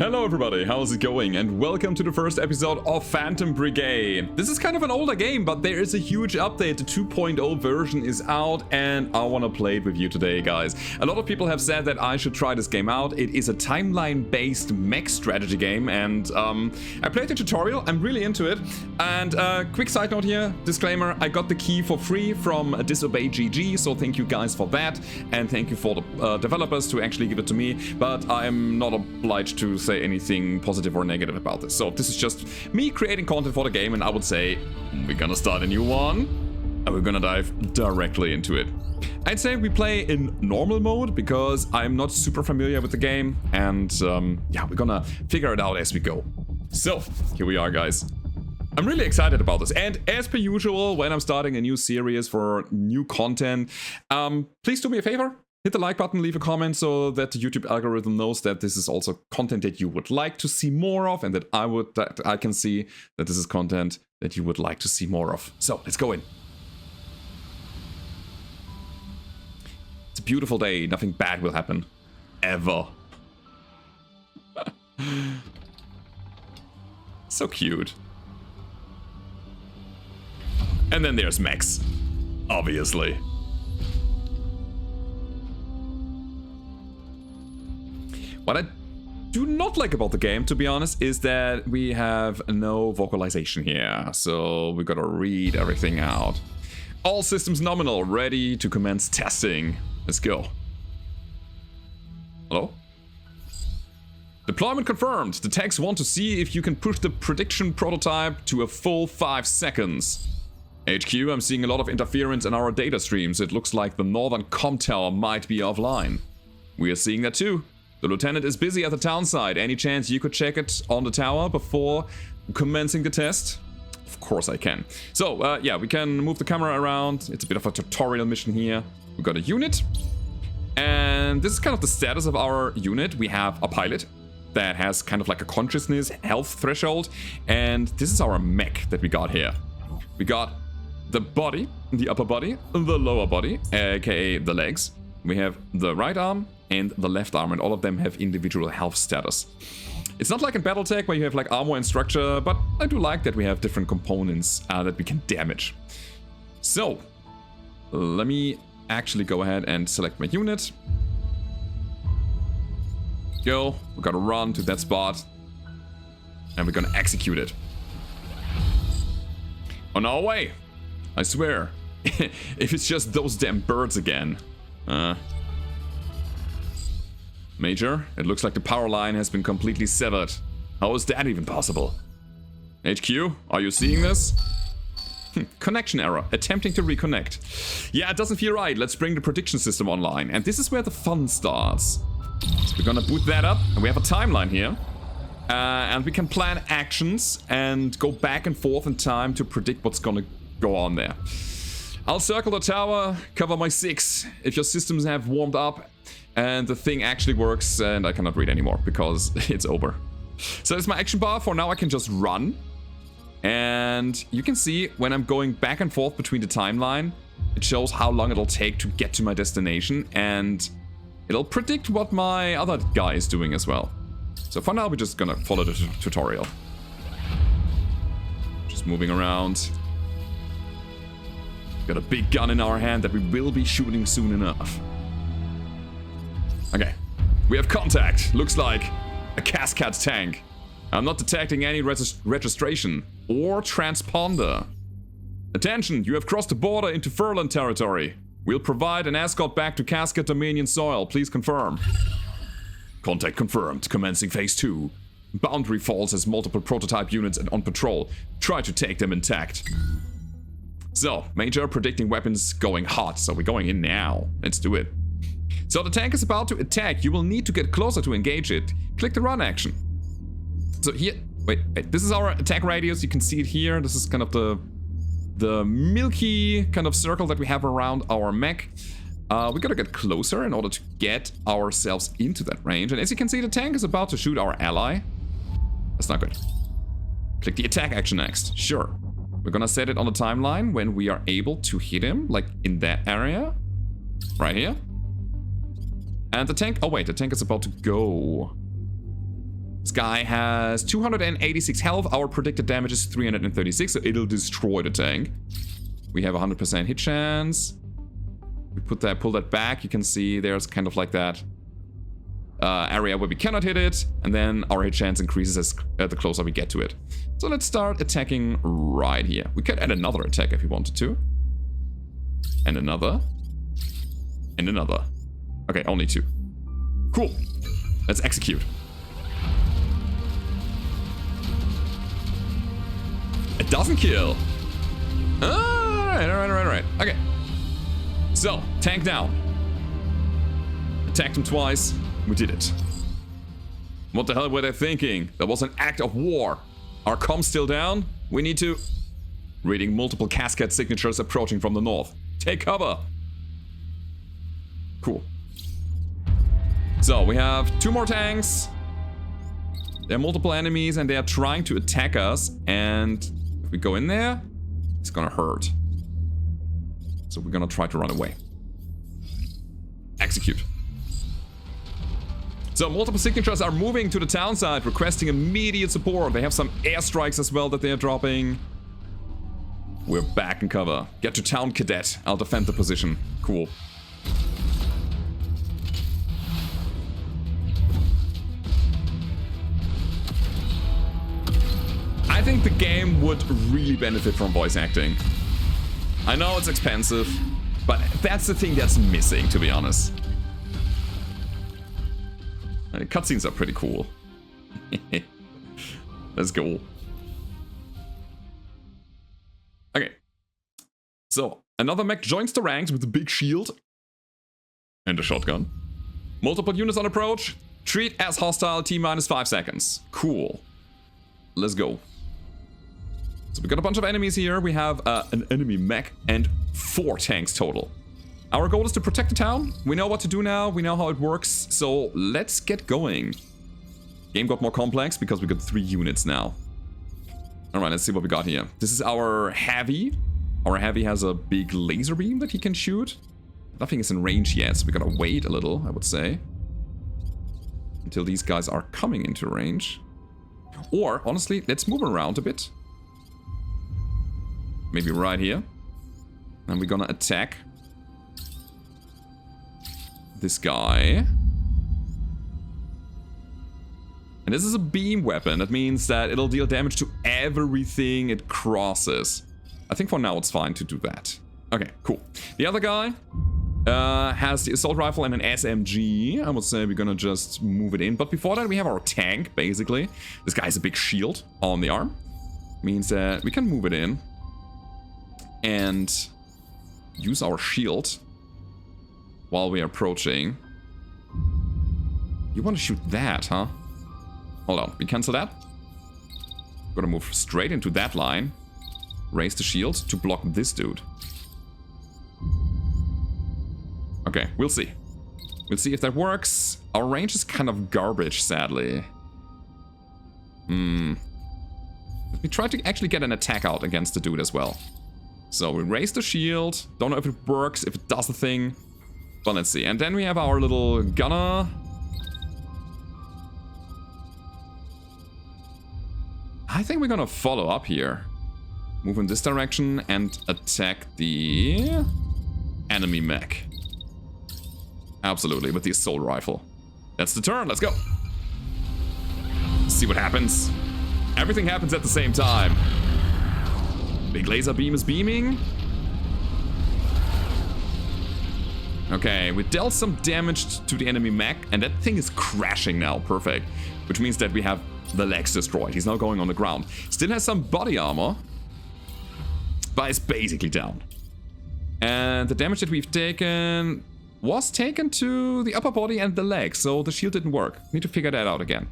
Hello everybody, how's it going? And welcome to the first episode of Phantom Brigade. This is kind of an older game, but there is a huge update. The 2.0 version is out and I want to play it with you today, guys. A lot of people have said that I should try this game out. It is a timeline-based mech strategy game and I played the tutorial. I'm really into it. And quick side note here, disclaimer, I got the key for free from Disobey GG, so thank you guys for that. And thank you for the developers to actually give it to me, but I am not obliged to say anything positive or negative about this. So this is just me creating content for the game, and I would say we're gonna start a new one and we're gonna dive directly into it. I'd say we play in normal mode because I'm not super familiar with the game, and yeah, we're gonna figure it out as we go. So here we are, guys. I'm really excited about this, and as per usual, when I'm starting a new series for new content, please do me a favor. Hit the like button, leave a comment so that the YouTube algorithm knows that this is also content that you would like to see more of, and that I can see that this is content that you would like to see more of. So let's go in. It's a beautiful day. Nothing bad will happen. Ever. So cute. And then there's mechs. Obviously. What I do not like about the game, to be honest, is that we have no vocalization here. So we gotta read everything out. All systems nominal, ready to commence testing. Let's go. Hello? Deployment confirmed. The techs want to see if you can push the prediction prototype to a full 5 seconds. HQ, I'm seeing a lot of interference in our data streams. It looks like the northern comm tower might be offline. We are seeing that too. The lieutenant is busy at the town side. Any chance you could check it on the tower before commencing the test? Of course I can. So, yeah, we can move the camera around. It's a bit of a tutorial mission here. We got a unit. And this is kind of the status of our unit. We have a pilot that has kind of like a consciousness health threshold. And this is our mech that we got here. We got the body, the upper body, the lower body, aka the legs. We have the right arm and the left arm, and all of them have individual health status. It's not like in Battletech where you have like armor and structure, but I do like that we have different components that we can damage. So, let me actually go ahead and select my unit. Go, we gotta run to that spot, and we're gonna execute it. On our way, I swear. If it's just those damn birds again. Major, it looks like the power line has been completely severed. How is that even possible? HQ, are you seeing this? Connection error, attempting to reconnect. Yeah, it doesn't feel right. Let's bring the prediction system online. And this is where the fun starts. So we're gonna boot that up, and we have a timeline here. And we can plan actions and go back and forth in time to predict what's gonna go on there. I'll circle the tower, cover my 6 if your systems have warmed up and the thing actually works, and I cannot read anymore because it's over. So that's my action bar. For now I can just run. And you can see when I'm going back and forth between the timeline, it shows how long it'll take to get to my destination, and it'll predict what my other guy is doing as well. So for now we're just gonna follow the tutorial. Just moving around. Got a big gun in our hand that we will be shooting soon enough. Okay, we have contact. Looks like a Cascade tank. I'm not detecting any registration or transponder. Attention, you have crossed the border into Furlan territory. We'll provide an escort back to Cascade Dominion soil. Please confirm. Contact confirmed. Commencing phase 2. Boundary Falls has multiple prototype units and on patrol. Try to take them intact. So, Major predicting weapons going hot, so we're going in now. Let's do it. So the tank is about to attack. You will need to get closer to engage it. Click the run action. So here, wait, this is our attack radius. You can see it here. This is kind of the milky kind of circle that we have around our mech. We gotta get closer in order to get ourselves into that range. And as you can see, the tank is about to shoot our ally. That's not good. Click the attack action next. Sure. We're gonna set it on the timeline when we are able to hit him, like in that area. Right here. And the tank, oh wait, the tank is about to go. This guy has 286 health. Our predicted damage is 336, so it'll destroy the tank. We have 100% hit chance. We pull that back. You can see there's kind of like that area where we cannot hit it, and then our hit chance increases as the closer we get to it. So let's start attacking right here. We could add another attack if we wanted to. And another. And another. Okay, only 2. Cool. Let's execute. It doesn't kill. Alright. Okay. So, tank down. Attacked him twice. We did it. What the hell were they thinking? That was an act of war. Our comms still down? We need to... Reading multiple cascade signatures approaching from the north. Take cover. Cool. So, we have 2 more tanks. There are multiple enemies and they are trying to attack us. And if we go in there, it's gonna hurt. So we're gonna try to run away. Execute. So multiple signatures are moving to the town side, requesting immediate support. They have some airstrikes as well that they are dropping. We're back in cover. Get to town, cadet. I'll defend the position. Cool. I think the game would really benefit from voice acting. I know it's expensive, but that's the thing that's missing, to be honest. Cutscenes are pretty cool. Let's go. Okay. So, another mech joins the ranks with a big shield and a shotgun. Multiple units on approach. Treat as hostile, T-minus 5 seconds. Cool. Let's go. So we got a bunch of enemies here. We have an enemy mech and 4 tanks total. Our goal is to protect the town. We know what to do now. We know how it works. So let's get going. Game got more complex because we got 3 units now. Alright, let's see what we got here. This is our heavy. Our heavy has a big laser beam that he can shoot. Nothing is in range yet, so we gotta wait a little, I would say. Until these guys are coming into range. Or, honestly, let's move around a bit. Maybe right here. And we're gonna attack this guy. And this is a beam weapon. That means that it'll deal damage to everything it crosses. I think for now it's fine to do that. Okay, cool. The other guy has the assault rifle and an SMG. I would say we're gonna just move it in. But before that, we have our tank, basically. This guy has a big shield on the arm. Means that we can move it in and use our shield while we are approaching. You want to shoot that, huh? Hold on, we cancel that. Gonna move straight into that line. Raise the shield to block this dude. Okay, we'll see. We'll see if that works. Our range is kind of garbage, sadly. Let me try to actually get an attack out against the dude as well. So we raise the shield. Don't know if it works, if it does the thing. But let's see. And then we have our little gunner. I think we're gonna follow up here. Move in this direction and attack the enemy mech. Absolutely, with the assault rifle. That's the turn, let's go. See what happens. Everything happens at the same time. Big laser beam is beaming. Okay, we dealt some damage to the enemy mech, and that thing is crashing now. Perfect. Which means that we have the legs destroyed. He's now going on the ground. Still has some body armor, but it's basically down. And the damage that we've taken was taken to the upper body and the legs, so the shield didn't work. Need to figure that out again.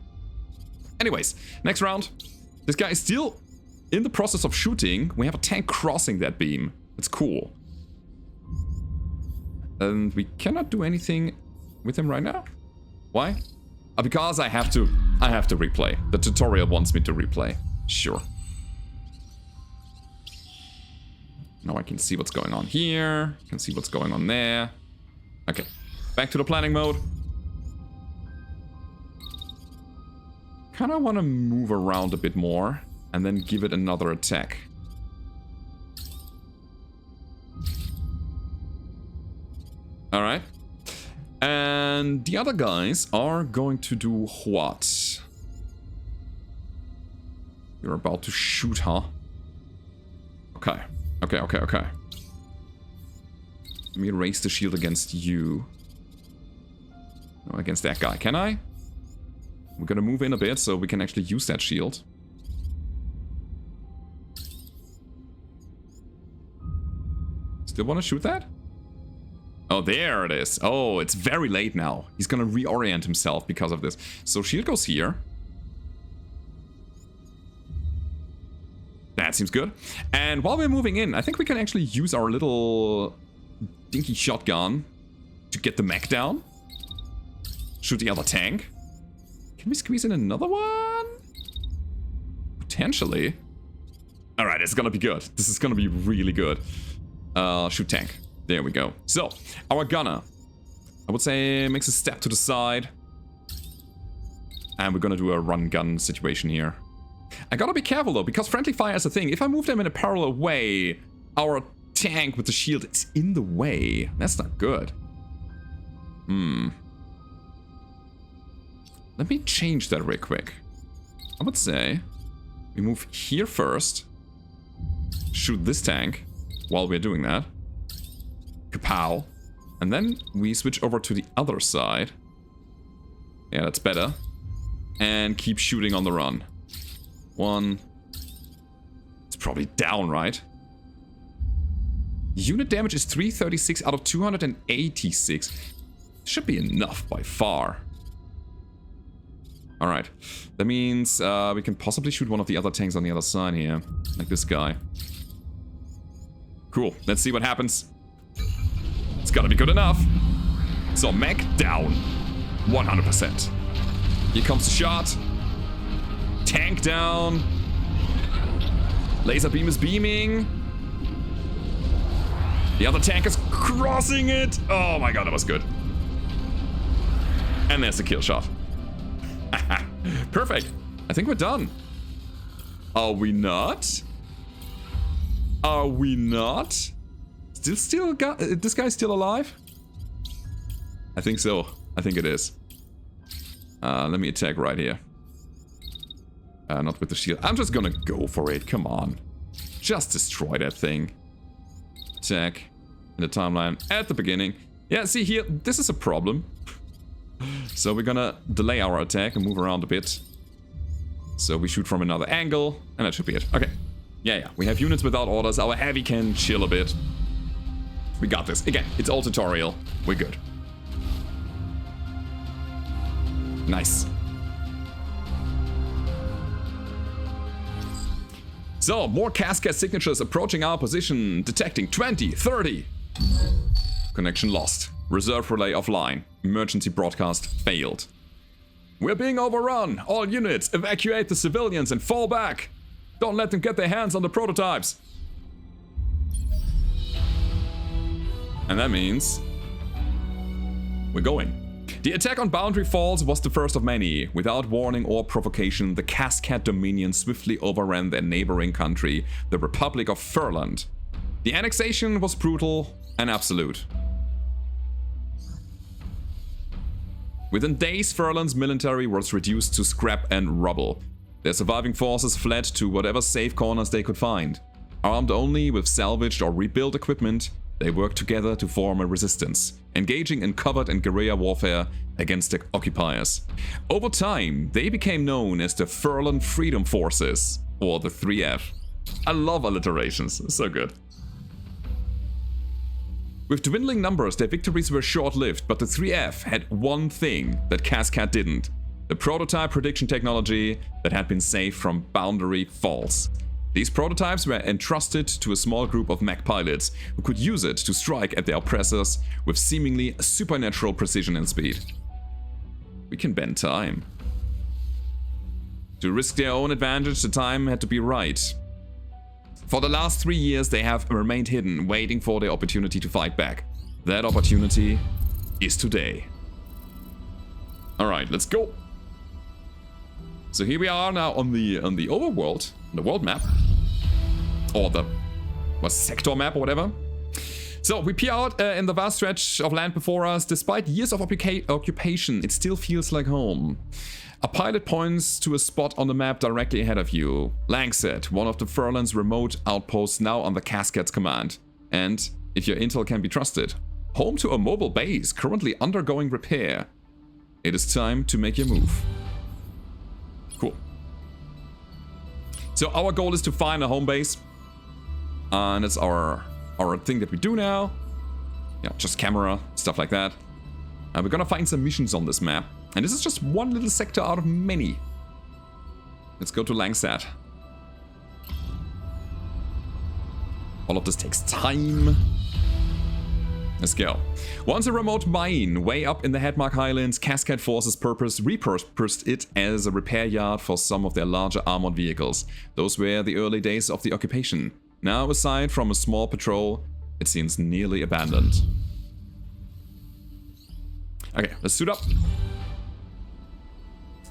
Anyways, next round. This guy is still in the process of shooting. We have a tank crossing that beam. It's cool. And we cannot do anything with him right now. Why? Because I have to replay. The tutorial wants me to replay. Sure. Now I can see what's going on here. Can see what's going on there. Okay. Back to the planning mode. kind of want to move around a bit more and then give it another attack. Alright. And the other guys are going to do what? You're about to shoot, huh? Okay. Okay. Let me raise the shield against you. No, against that guy. Can I? We're gonna move in a bit so we can actually use that shield. Still want to shoot that? Oh, there it is. Oh, it's very late now. He's gonna reorient himself because of this. So shield goes here. That seems good. And while we're moving in, I think we can actually use our little dinky shotgun to get the mech down. Shoot the other tank. Can we squeeze in another one? Potentially. Alright, it's gonna be good. This is gonna be really good. Shoot tank. There we go. So, our gunner, I would say, makes a step to the side. And we're gonna do a run gun situation here. I gotta be careful though, because friendly fire is a thing. If I move them in a parallel way, our tank with the shield is in the way. That's not good. Let me change that real quick. I would say we move here first. Shoot this tank while we're doing that. Kapow. And then we switch over to the other side. Yeah, that's better. And keep shooting on the run. One. It's probably down, right? Unit damage is 336 out of 286. Should be enough by far. Alright. That means we can possibly shoot one of the other tanks on the other side here. Like this guy. Cool. Let's see what happens. It's gotta be good enough. So, mech down. 100%. Here comes the shot. Tank down. Laser beam is beaming. The other tank is crossing it. Oh my god, that was good. And there's the kill shot. Perfect. I think we're done. Are we not? Are we not? Still got this guy's still alive? I think so. I think it is. Let me attack right here. Not with the shield. I'm just gonna go for it. Come on. Just destroy that thing. Attack in the timeline at the beginning. Yeah, see here, this is a problem. So we're gonna delay our attack and move around a bit. So we shoot from another angle, and that should be it. Okay. Yeah. We have units without orders. Our heavy can chill a bit. We got this. Again, it's all tutorial. We're good. Nice. So, more cascade signatures approaching our position. Detecting 20, 30. Connection lost. Reserve relay offline. Emergency broadcast failed. We're being overrun. All units, evacuate the civilians and fall back. Don't let them get their hands on the prototypes. And that means we're going. The attack on Boundary Falls was the first of many. Without warning or provocation, the Cascade Dominion swiftly overran their neighboring country, the Republic of Furland. The annexation was brutal and absolute. Within days, Furland's military was reduced to scrap and rubble. Their surviving forces fled to whatever safe corners they could find. Armed only with salvaged or rebuilt equipment, they worked together to form a resistance, engaging in covert and guerrilla warfare against the occupiers. Over time, they became known as the Furland Freedom Forces, or the 3F. I love alliterations, so good. With dwindling numbers, their victories were short-lived, but the 3F had one thing that Cascade didn't: the prototype prediction technology that had been saved from Boundary Falls. These prototypes were entrusted to a small group of mech pilots who could use it to strike at their oppressors with seemingly supernatural precision and speed. We can bend time. To risk their own advantage, the time had to be right. For the last 3 years, they have remained hidden, waiting for their opportunity to fight back. That opportunity is today. Alright, let's go. So here we are now on the Overworld, the world map. Or the sector map or whatever. So we peer out in the vast stretch of land before us. Despite years of occupation, it still feels like home. A pilot points to a spot on the map directly ahead of you. Langset, one of the Furlan's remote outposts now under Cascade's command. And, if your intel can be trusted, home to a mobile base currently undergoing repair. It is time to make your move. Cool. So our goal is to find a home base. And it's our thing that we do now. Yeah, just camera, stuff like that. And we're gonna find some missions on this map. And this is just one little sector out of many. Let's go to Langset. All of this takes time. Let's go. Once a remote mine way up in the Headmark Highlands, Cascade Forces repurposed it as a repair yard for some of their larger armored vehicles. Those were the early days of the occupation. Now, aside from a small patrol, it seems nearly abandoned. Okay, let's suit up.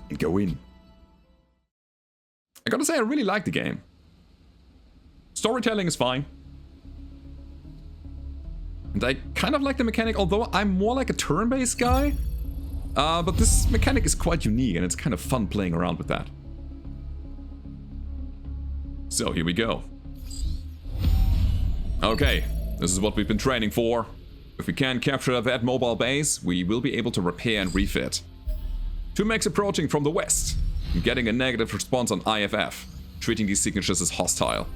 And go in. I gotta say, I really like the game. Storytelling is fine. And I kind of like the mechanic, although I'm more like a turn-based guy. But this mechanic is quite unique, and it's kind of fun playing around with that. So, here we go. Okay, this is what we've been training for. If we can capture that mobile base, we will be able to repair and refit. 2 mechs approaching from the west. I'm getting a negative response on IFF, treating these signatures as hostile.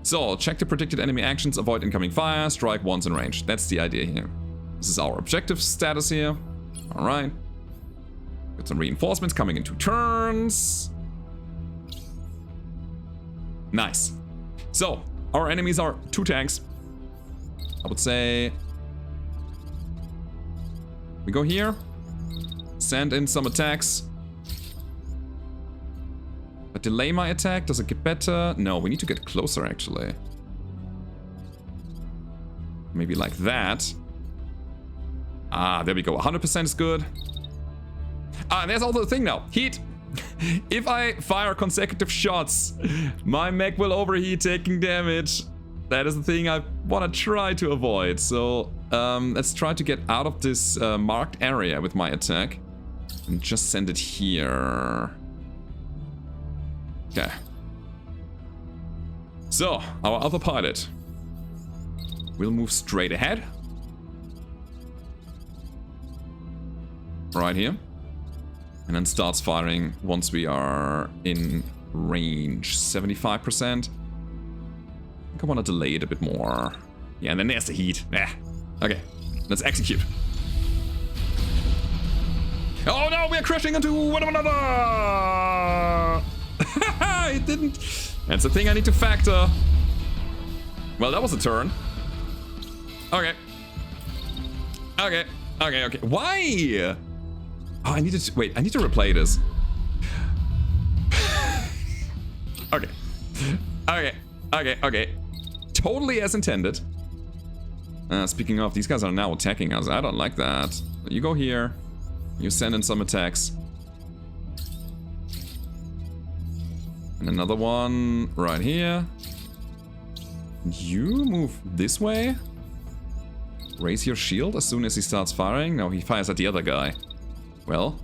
So, check the predicted enemy actions, avoid incoming fire, strike once in range. That's the idea here. This is our objective status here. Alright. Got some reinforcements coming in 2 turns. Nice. So, our enemies are 2 tanks. I would say we go here, send in some attacks. But delay my attack, does it get better? No, we need to get closer actually. Maybe like that. Ah, there we go, 100% is good. Ah, and there's also the thing now, heat. If I fire consecutive shots, my mech will overheat, taking damage. That is the thing I want to try to avoid. So let's try to get out of this marked area with my attack. And just send it here. Okay. So, our other pilot will move straight ahead. Right here. And then starts firing once we are in range. 75%. I think I want to delay it a bit more. Yeah, and then there's the heat. Yeah. Okay, let's execute. Oh no, we are crashing into one another! It didn't. That's the thing I need to factor. Well, that was a turn. Okay. Okay. Okay, okay. Why? Oh, I need to... Wait, I need to replay this. Okay. Okay. Okay, okay. Totally as intended. Speaking of, these guys are now attacking us. I don't like that. You go here. You send in some attacks. And another one right here. You move this way. Raise your shield as soon as he starts firing. No, he fires at the other guy. Well.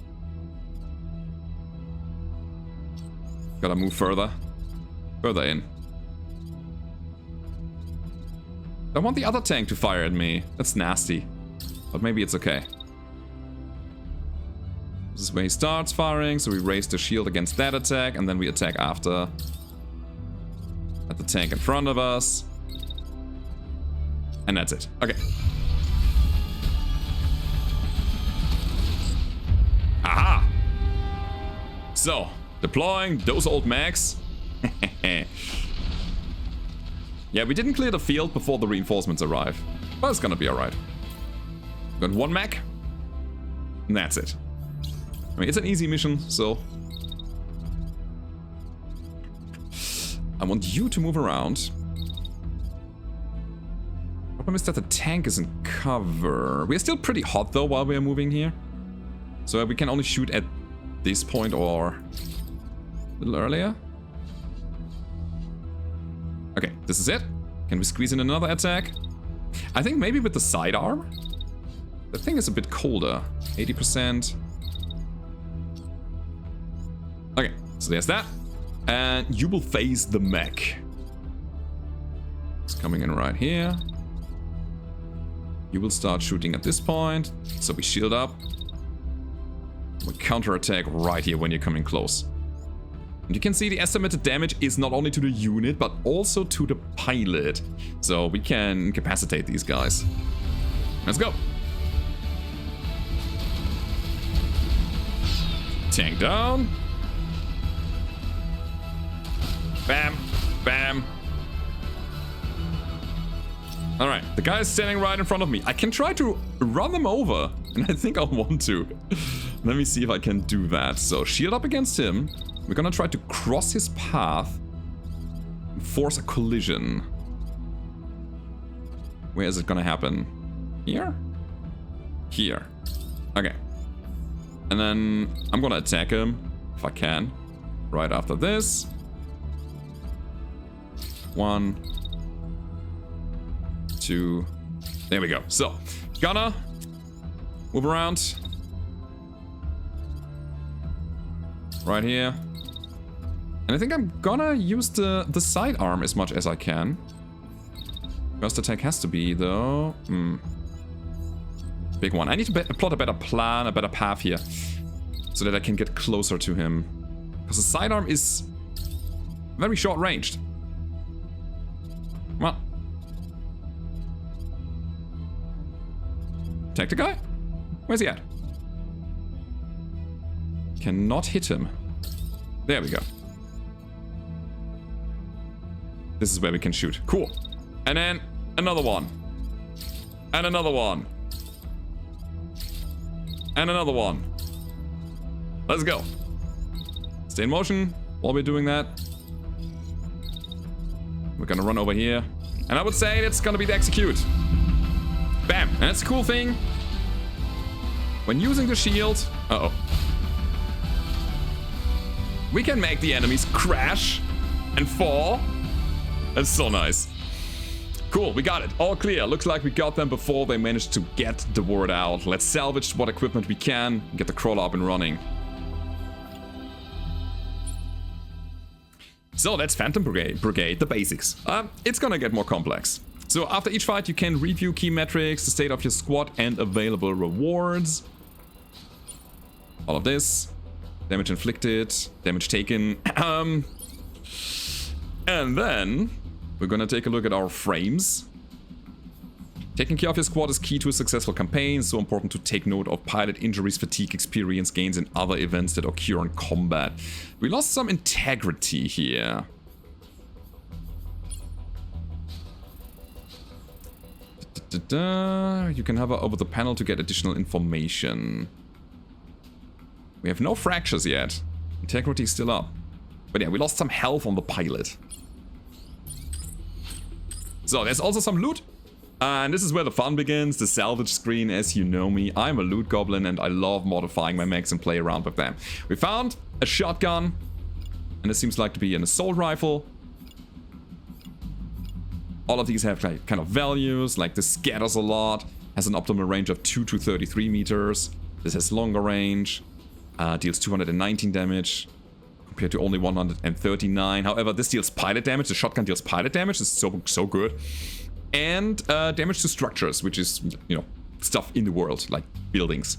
Gotta move further. Further in. I want the other tank to fire at me. That's nasty. But maybe it's okay. This is where he starts firing, so we raise the shield against that attack, and then we attack after. At the tank in front of us. And that's it. Okay. Aha! So, deploying those old mechs. Yeah, we didn't clear the field before the reinforcements arrive. But it's gonna be alright. Got 1 mech. And that's it. I mean, it's an easy mission, so... I want you to move around. Problem is that the tank is in cover. We're still pretty hot, though, while we're moving here. So we can only shoot at this point or a little earlier. Okay, this is it. Can we squeeze in another attack? I think maybe with the sidearm. The thing is a bit colder. 80%. Okay, so there's that. And you will face the mech. It's coming in right here. You will start shooting at this point. So we shield up. We counterattack right here when you're coming close. And you can see the estimated damage is not only to the unit, but also to the pilot. So we can incapacitate these guys. Let's go. Tank down. Bam. Bam. Alright, the guy is standing right in front of me. I can try to run them over, and I think I'll want to. Let me see if I can do that. So, shield up against him. We're gonna try to cross his path and force a collision. Where is it gonna happen? Here? Here. Okay. And then I'm gonna attack him, if I can. Right after this. 1, 2. There we go. So, gonna move around. Right here. And I think I'm gonna use the sidearm as much as I can. First attack has to be, though. Big one. I need to plot a better plan, a better path here. So that I can get closer to him. Because the sidearm is very short-ranged. Come on. Attack the guy? Where's he at? Cannot hit him. There we go. This is where we can shoot. Cool. And then another one. And another one. And another one. Let's go. Stay in motion while we're doing that. We're gonna run over here. And I would say it's gonna be the execute. Bam. And that's the cool thing. When using the shield... Uh-oh. We can make the enemies crash and fall. That's so nice. Cool, we got it. All clear. Looks like we got them before they managed to get the word out. Let's salvage what equipment we can and get the crawler up and running. So that's Phantom Brigade, the basics. It's gonna get more complex. So after each fight you can review key metrics, the state of your squad and available rewards. All of this. Damage inflicted, damage taken. And then we're gonna take a look at our frames. Taking care of your squad is key to a successful campaign. So important to take note of pilot injuries, fatigue, experience gains, and other events that occur in combat. We lost some integrity here. You can hover over the panel to get additional information. We have no fractures yet. Integrity is still up. But yeah, we lost some health on the pilot. So there's also some loot. And this is where the fun begins, the salvage screen. As you know me, I'm a loot goblin and I love modifying my mechs and play around with them. We found a shotgun. And this seems like to be an assault rifle. All of these have like kind of values, like this scatters a lot. Has an optimal range of 2 to 33 meters. This has longer range. Deals 219 damage compared to only 139. However, this deals pilot damage. The shotgun deals pilot damage. This is so good. And damage to structures, which is, you know, stuff in the world, like buildings.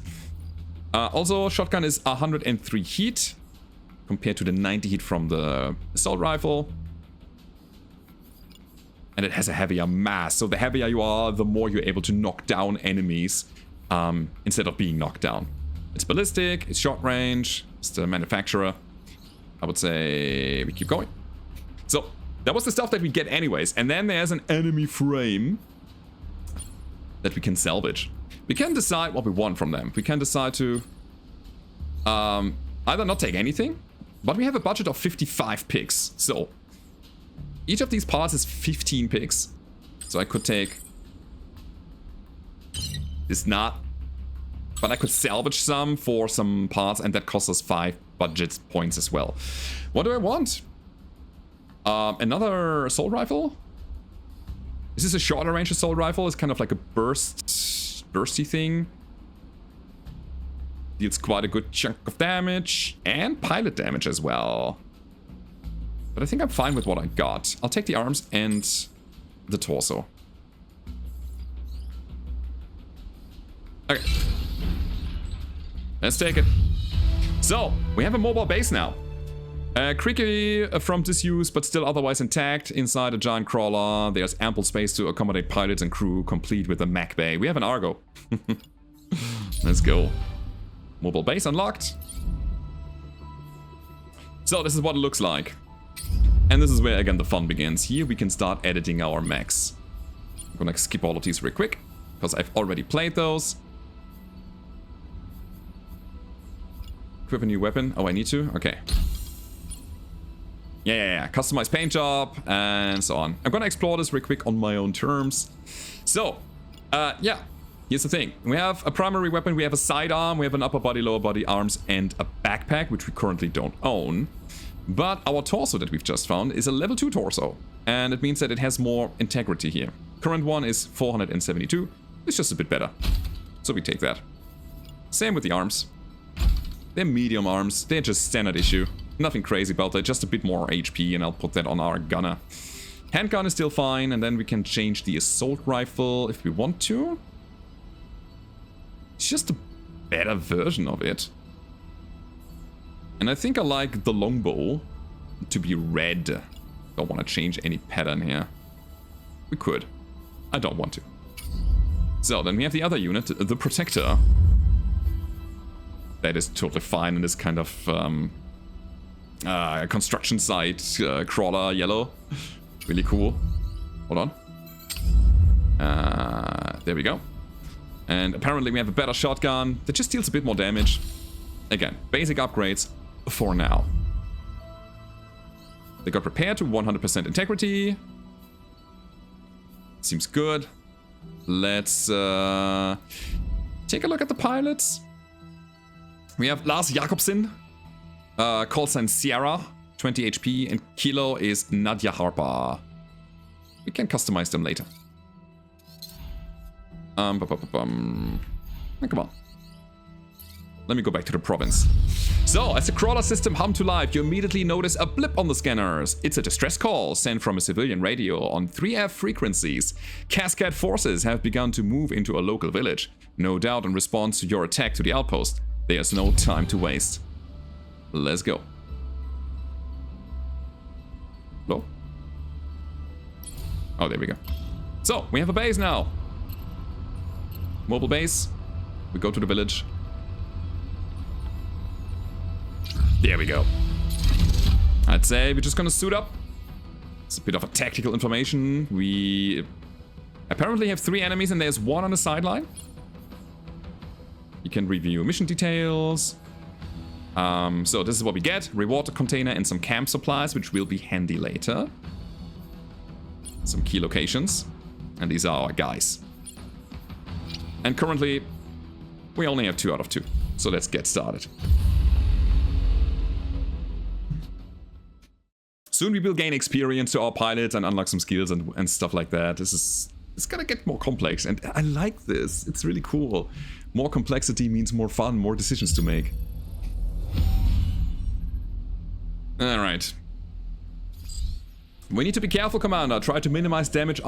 Also, shotgun is 103 heat compared to the 90 heat from the assault rifle. And it has a heavier mass. So the heavier you are, the more you're able to knock down enemies instead of being knocked down. It's ballistic, it's short range, it's the manufacturer. I would say we keep going. So, that was the stuff that we get anyways. And then there's an enemy frame that we can salvage. We can decide what we want from them. We can decide to either not take anything, but we have a budget of 55 picks. So, each of these parts is 15 picks. So I could take this knot. But I could salvage some for some parts, and that costs us 5 budget points as well. What do I want? Another assault rifle? Is this a shorter range assault rifle? It's kind of like a bursty thing. Deals quite a good chunk of damage, and pilot damage as well. But I think I'm fine with what I got. I'll take the arms and the torso. Okay. Let's take it. So, we have a mobile base now. Creaky from disuse, but still otherwise intact. Inside a giant crawler, there's ample space to accommodate pilots and crew, complete with a mech bay. We have an Argo. Let's go. Mobile base unlocked. So this is what it looks like. And this is where, again, the fun begins. Here we can start editing our mechs. I'm gonna skip all of these real quick, because I've already played those. Equip a new weapon. Oh, I need to? Okay. Yeah. Customize paint job, and so on. I'm gonna explore this real quick on my own terms. So, yeah. Here's the thing. We have a primary weapon, we have a sidearm, we have an upper body, lower body, arms, and a backpack, which we currently don't own. But our torso that we've just found is a level 2 torso. And it means that it has more integrity here. Current one is 472. It's just a bit better. So we take that. Same with the arms. They're medium arms. They're just standard issue. Nothing crazy about that. Just a bit more HP, and I'll put that on our gunner. Handgun is still fine, and then we can change the assault rifle if we want to. It's just a better version of it. And I think I like the longbow to be red. Don't want to change any pattern here. We could. I don't want to. So, then we have the other unit, the Protector. That is totally fine in this kind of construction site crawler yellow. Really cool. Hold on. There we go. And apparently we have a better shotgun that just deals a bit more damage. Again, basic upgrades for now. They got repaired to 100% integrity. Seems good. Let's take a look at the pilots. We have Lars Jakobsen, call sign Sierra, 20 HP, and Kilo is Nadia Harper. We can customize them later. Come on. Let me go back to the province. So, as the crawler system hum to life, you immediately notice a blip on the scanners. It's a distress call sent from a civilian radio on 3F frequencies. Cascade forces have begun to move into a local village. No doubt in response to your attack to the outpost. There's no time to waste. Let's go. Hello? Oh, there we go. So, we have a base now. Mobile base. We go to the village. There we go. I'd say we're just gonna suit up. It's a bit of a tactical information. We apparently have 3 enemies and there's 1 on the sideline. You can review mission details. So this is what we get. Reward container and some camp supplies, which will be handy later. Some key locations. And these are our guys. And currently, we only have 2 out of 2. So let's get started. Soon we will gain experience to our pilots and unlock some skills and stuff like that. It's gonna get more complex, and I like this. It's really cool. More complexity means more fun, more decisions to make. Alright. We need to be careful, Commander. Try to minimize damage.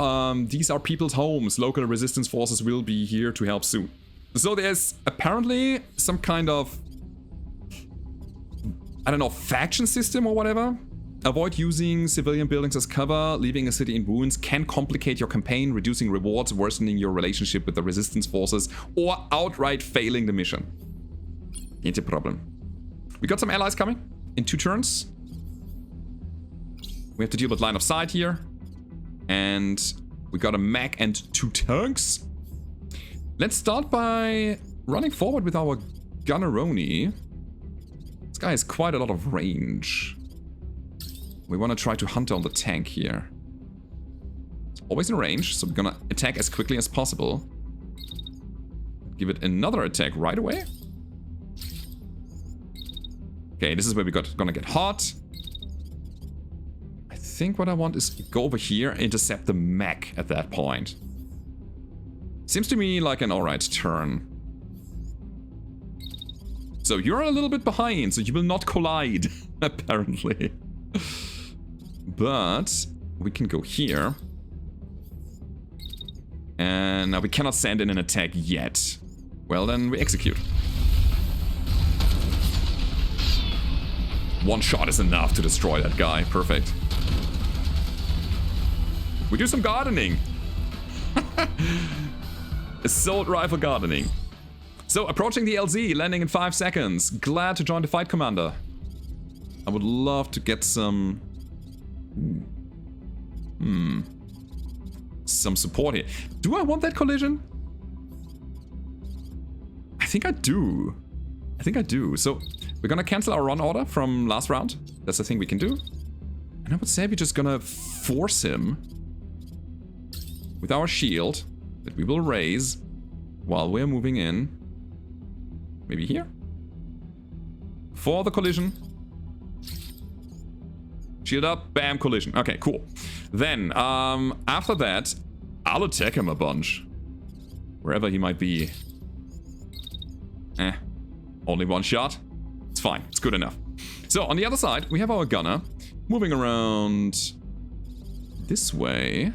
These are people's homes. Local resistance forces will be here to help soon. So there's apparently some kind of, I don't know, faction system or whatever. Avoid using civilian buildings as cover. Leaving a city in ruins can complicate your campaign, reducing rewards, worsening your relationship with the resistance forces, or outright failing the mission. Ain't a problem. We got some allies coming in 2 turns. We have to deal with line of sight here. And we got a mech and 2 tanks. Let's start by running forward with our Gunneroni. This guy has quite a lot of range. We want to try to hunt down the tank here. It's always in range, so we're gonna attack as quickly as possible. give it another attack right away. Okay, this is where we're gonna get hot. I think what I want is go over here and intercept the mech at that point. Seems to me like an alright turn. So you're a little bit behind, so you will not collide, apparently. But we can go here. And now we cannot send in an attack yet. Well, then we execute. One shot is enough to destroy that guy. Perfect. We do some gardening. Assault rifle gardening. So, approaching the LZ, landing in 5 seconds. Glad to join the fight, Commander. I would love to get some... some support here. Do I want that collision? I think I do. I think I do. So, we're gonna cancel our run order from last round. That's the thing we can do. And I would say we're just gonna force him with our shield that we will raise while we're moving in. Maybe here? For the collision. Shield up, bam, collision. Okay, cool. Then, after that, I'll attack him a bunch. Wherever he might be. Only one shot. It's fine, it's good enough. So, on the other side, we have our gunner moving around this way.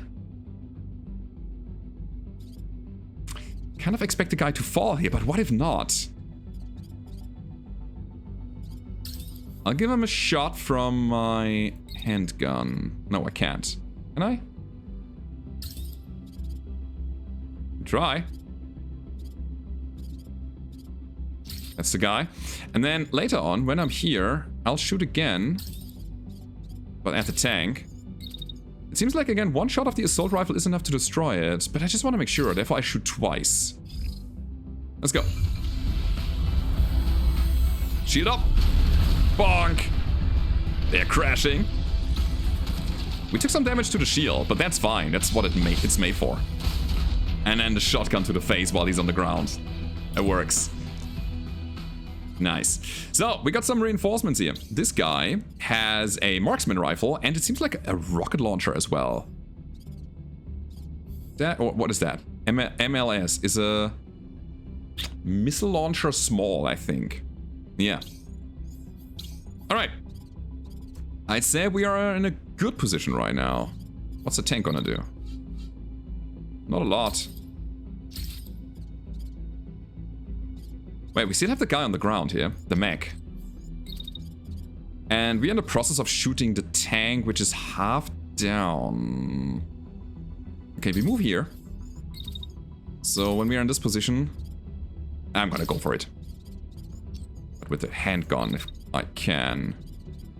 Kind of expect the guy to fall here, but what if not? I'll give him a shot from my handgun. No, I can't. Can I? Try. That's the guy. And then later on, when I'm here, I'll shoot again. But at the tank. It seems like, again, one shot of the assault rifle is enough to destroy it. But I just want to make sure, therefore I shoot twice. Let's go. Shield up. Bonk! They're crashing. We took some damage to the shield, but that's fine. That's what it's made for. And then the shotgun to the face while he's on the ground. It works. Nice. So, we got some reinforcements here. This guy has a marksman rifle, and it seems like a rocket launcher as well. Or what is that? MLS is a missile launcher small, I think. Yeah. Alright. I'd say we are in a good position right now. What's the tank gonna do? Not a lot. Wait, we still have the guy on the ground here. The mech. And we're in the process of shooting the tank, which is half down. Okay, we move here. So when we are in this position, I'm gonna go for it. But with the handgun, if I can.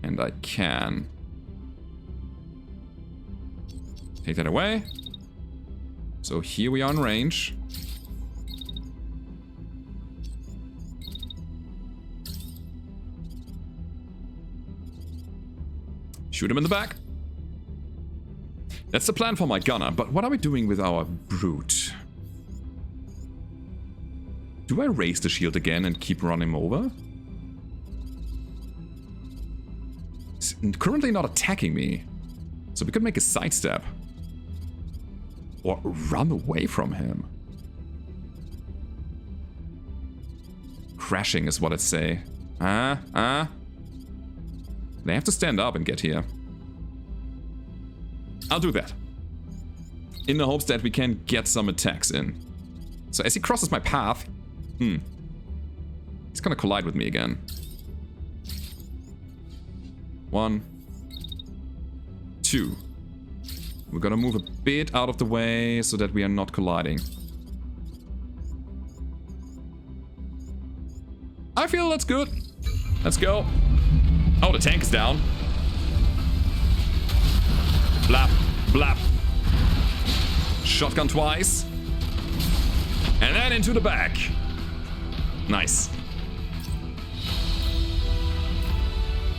And I can. Take that away. So here we are in range. Shoot him in the back. That's the plan for my gunner, but what are we doing with our brute? Do I raise the shield again and keep running him over? It's currently not attacking me, so we could make a sidestep. Or run away from him. Crashing is what I'd say. They have to stand up and get here. I'll do that. In the hopes that we can get some attacks in. So as he crosses my path... he's gonna collide with me again. 1, 2. We're gonna move a bit out of the way so that we are not colliding. I feel that's good. Let's go. Oh, the tank is down. Blap, blap. Shotgun twice. And then into the back. Nice.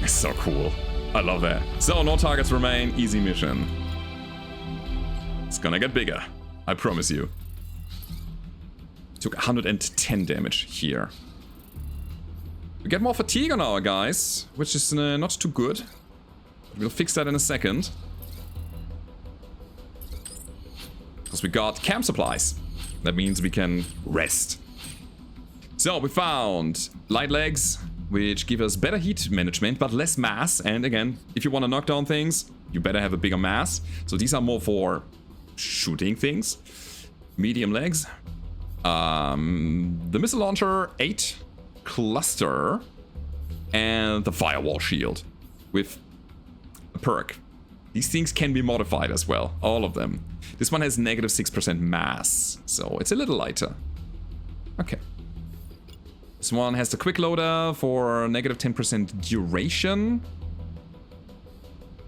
It's so cool. I love that. So, no targets remain. Easy mission. It's gonna get bigger. I promise you. Took 110 damage here. We get more fatigue on our guys, which is not too good. We'll fix that in a second. Because we got camp supplies. That means we can rest. So we found light legs, which give us better heat management, but less mass. And again, if you want to knock down things, you better have a bigger mass. So these are more for shooting things. Medium legs. The missile launcher 8 cluster and the firewall shield with a perk. These things can be modified as well, all of them. This one has negative 6% mass, so it's a little lighter. Okay. This one has the quick loader for negative 10% duration.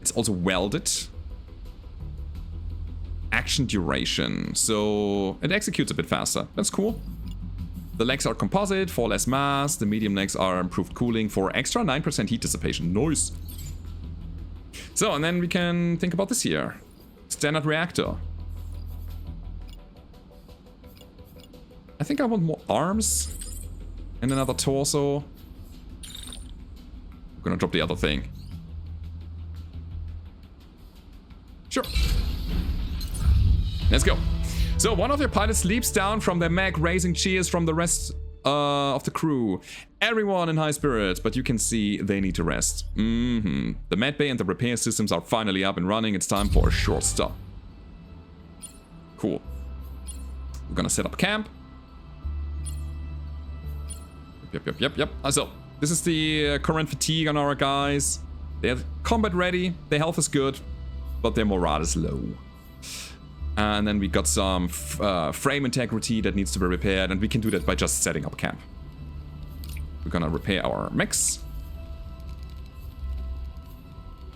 It's also welded. Action duration, so it executes a bit faster. That's cool. The legs are composite for less mass. The medium legs are improved cooling for extra 9% heat dissipation. Nice. So, and then we can think about this here. Standard reactor. I think I want more arms and another torso. I'm gonna drop the other thing. Sure. Let's go. So one of your pilots leaps down from their mech, raising cheers from the rest of the crew. Everyone in high spirits, but you can see they need to rest. The med bay and the repair systems are finally up and running. It's time for a short stop. Cool. We're gonna set up camp. Yep. So this is the current fatigue on our guys. They're combat ready. Their health is good, but their morale is low. And then we got some frame integrity that needs to be repaired, and we can do that by just setting up camp. We're gonna repair our mechs.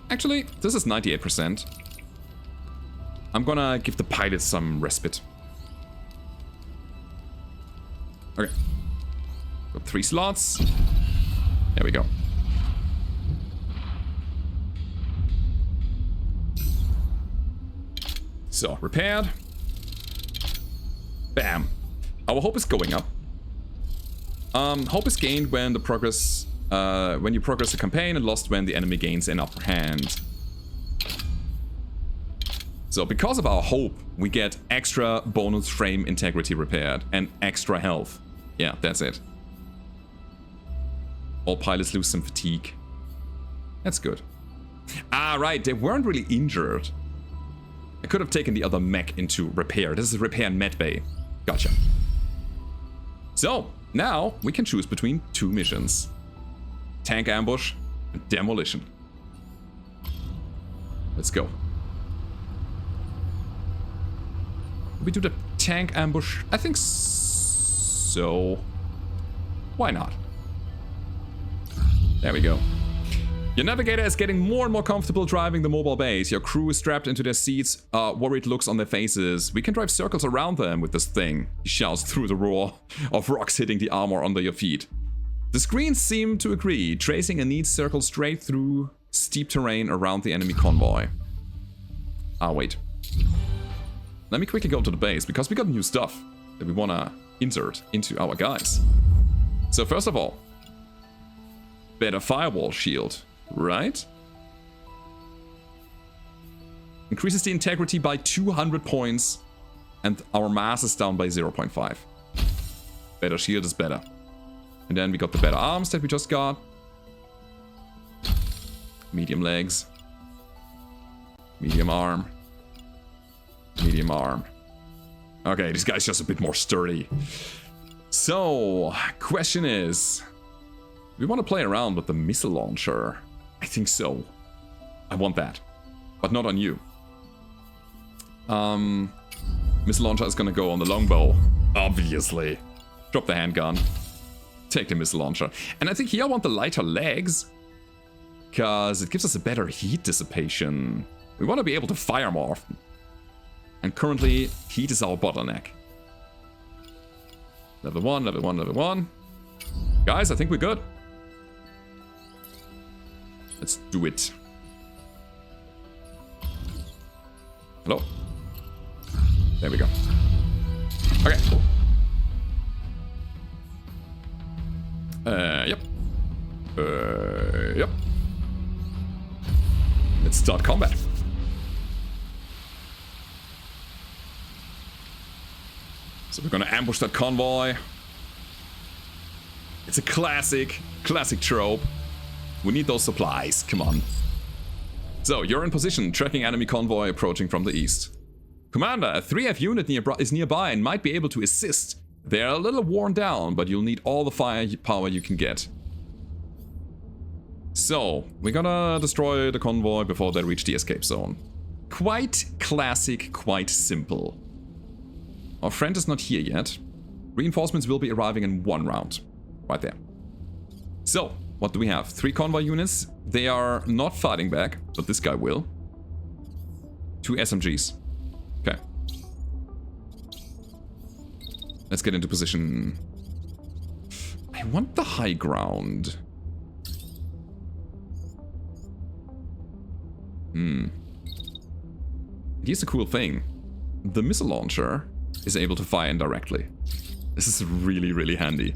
Actually, this is 98%. I'm gonna give the pilots some respite. Okay. Got 3 slots. There we go. So, repaired. Bam. Our hope is going up. Hope is gained when the progress, when you progress the campaign, and lost when the enemy gains an upper hand. So, because of our hope, we get extra bonus frame integrity repaired and extra health. Yeah, that's it. All pilots lose some fatigue. That's good. Ah, right, they weren't really injured. I could have taken the other mech into repair. This is repair and med bay. Gotcha. So, now we can choose between 2 missions. Tank ambush and demolition. Let's go. We do the tank ambush? I think so. Why not? There we go. Your navigator is getting more and more comfortable driving the mobile base. Your crew is strapped into their seats, worried looks on their faces. We can drive circles around them with this thing, he shouts through the roar of rocks hitting the armor under your feet. The screens seem to agree, tracing a neat circle straight through steep terrain around the enemy convoy. Ah, wait. Let me quickly go to the base, because we got new stuff that we want to insert into our guys. So first of all, better firewall shield. Right? Increases the integrity by 200 points, and our mass is down by 0.5. Better shield is better. And then we got the better arms that we just got. Medium legs. Medium arm. Medium arm. Okay, this guy's just a bit more sturdy. So, question is, we want to play around with the missile launcher. I think so. I want that. But not on you. Missile launcher is gonna go on the longbow. Obviously. Drop the handgun. Take the missile launcher. And I think here I want the lighter legs. Because it gives us a better heat dissipation. We want to be able to fire more often. And currently, heat is our bottleneck. Level 1, level 1, level 1. Guys, I think we're good. Let's do it. Hello? There we go. Okay. Yep. Yep. Let's start combat. So we're gonna ambush that convoy. It's a classic trope. We need those supplies, come on. So, you're in position, tracking enemy convoy approaching from the east. Commander, a 3F unit is nearby and might be able to assist. They're a little worn down, but you'll need all the firepower you can get. So, we're gonna destroy the convoy before they reach the escape zone. Quite classic, quite simple. Our friend is not here yet. Reinforcements will be arriving in 1 round. Right there. So, what do we have? 3 convoy units. They are not fighting back, but this guy will. 2 SMGs. Okay. Let's get into position. I want the high ground. Here's the cool thing. The missile launcher is able to fire indirectly. This is really, really handy.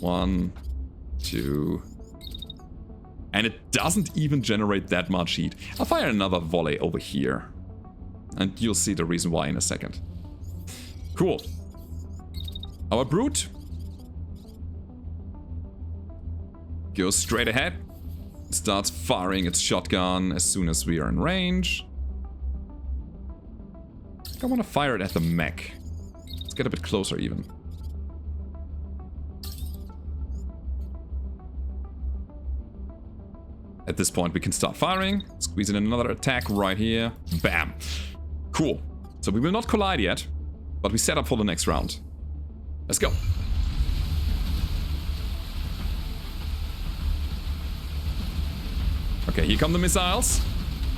1, 2... And it doesn't even generate that much heat. I'll fire another volley over here. And you'll see the reason why in a second. Cool. Our brute goes straight ahead. Starts firing its shotgun as soon as we are in range. I want to fire it at the mech. Let's get a bit closer even. At this point, we can start firing. Squeeze in another attack right here. Bam. Cool. So we will not collide yet, but we set up for the next round. Let's go. Okay, here come the missiles.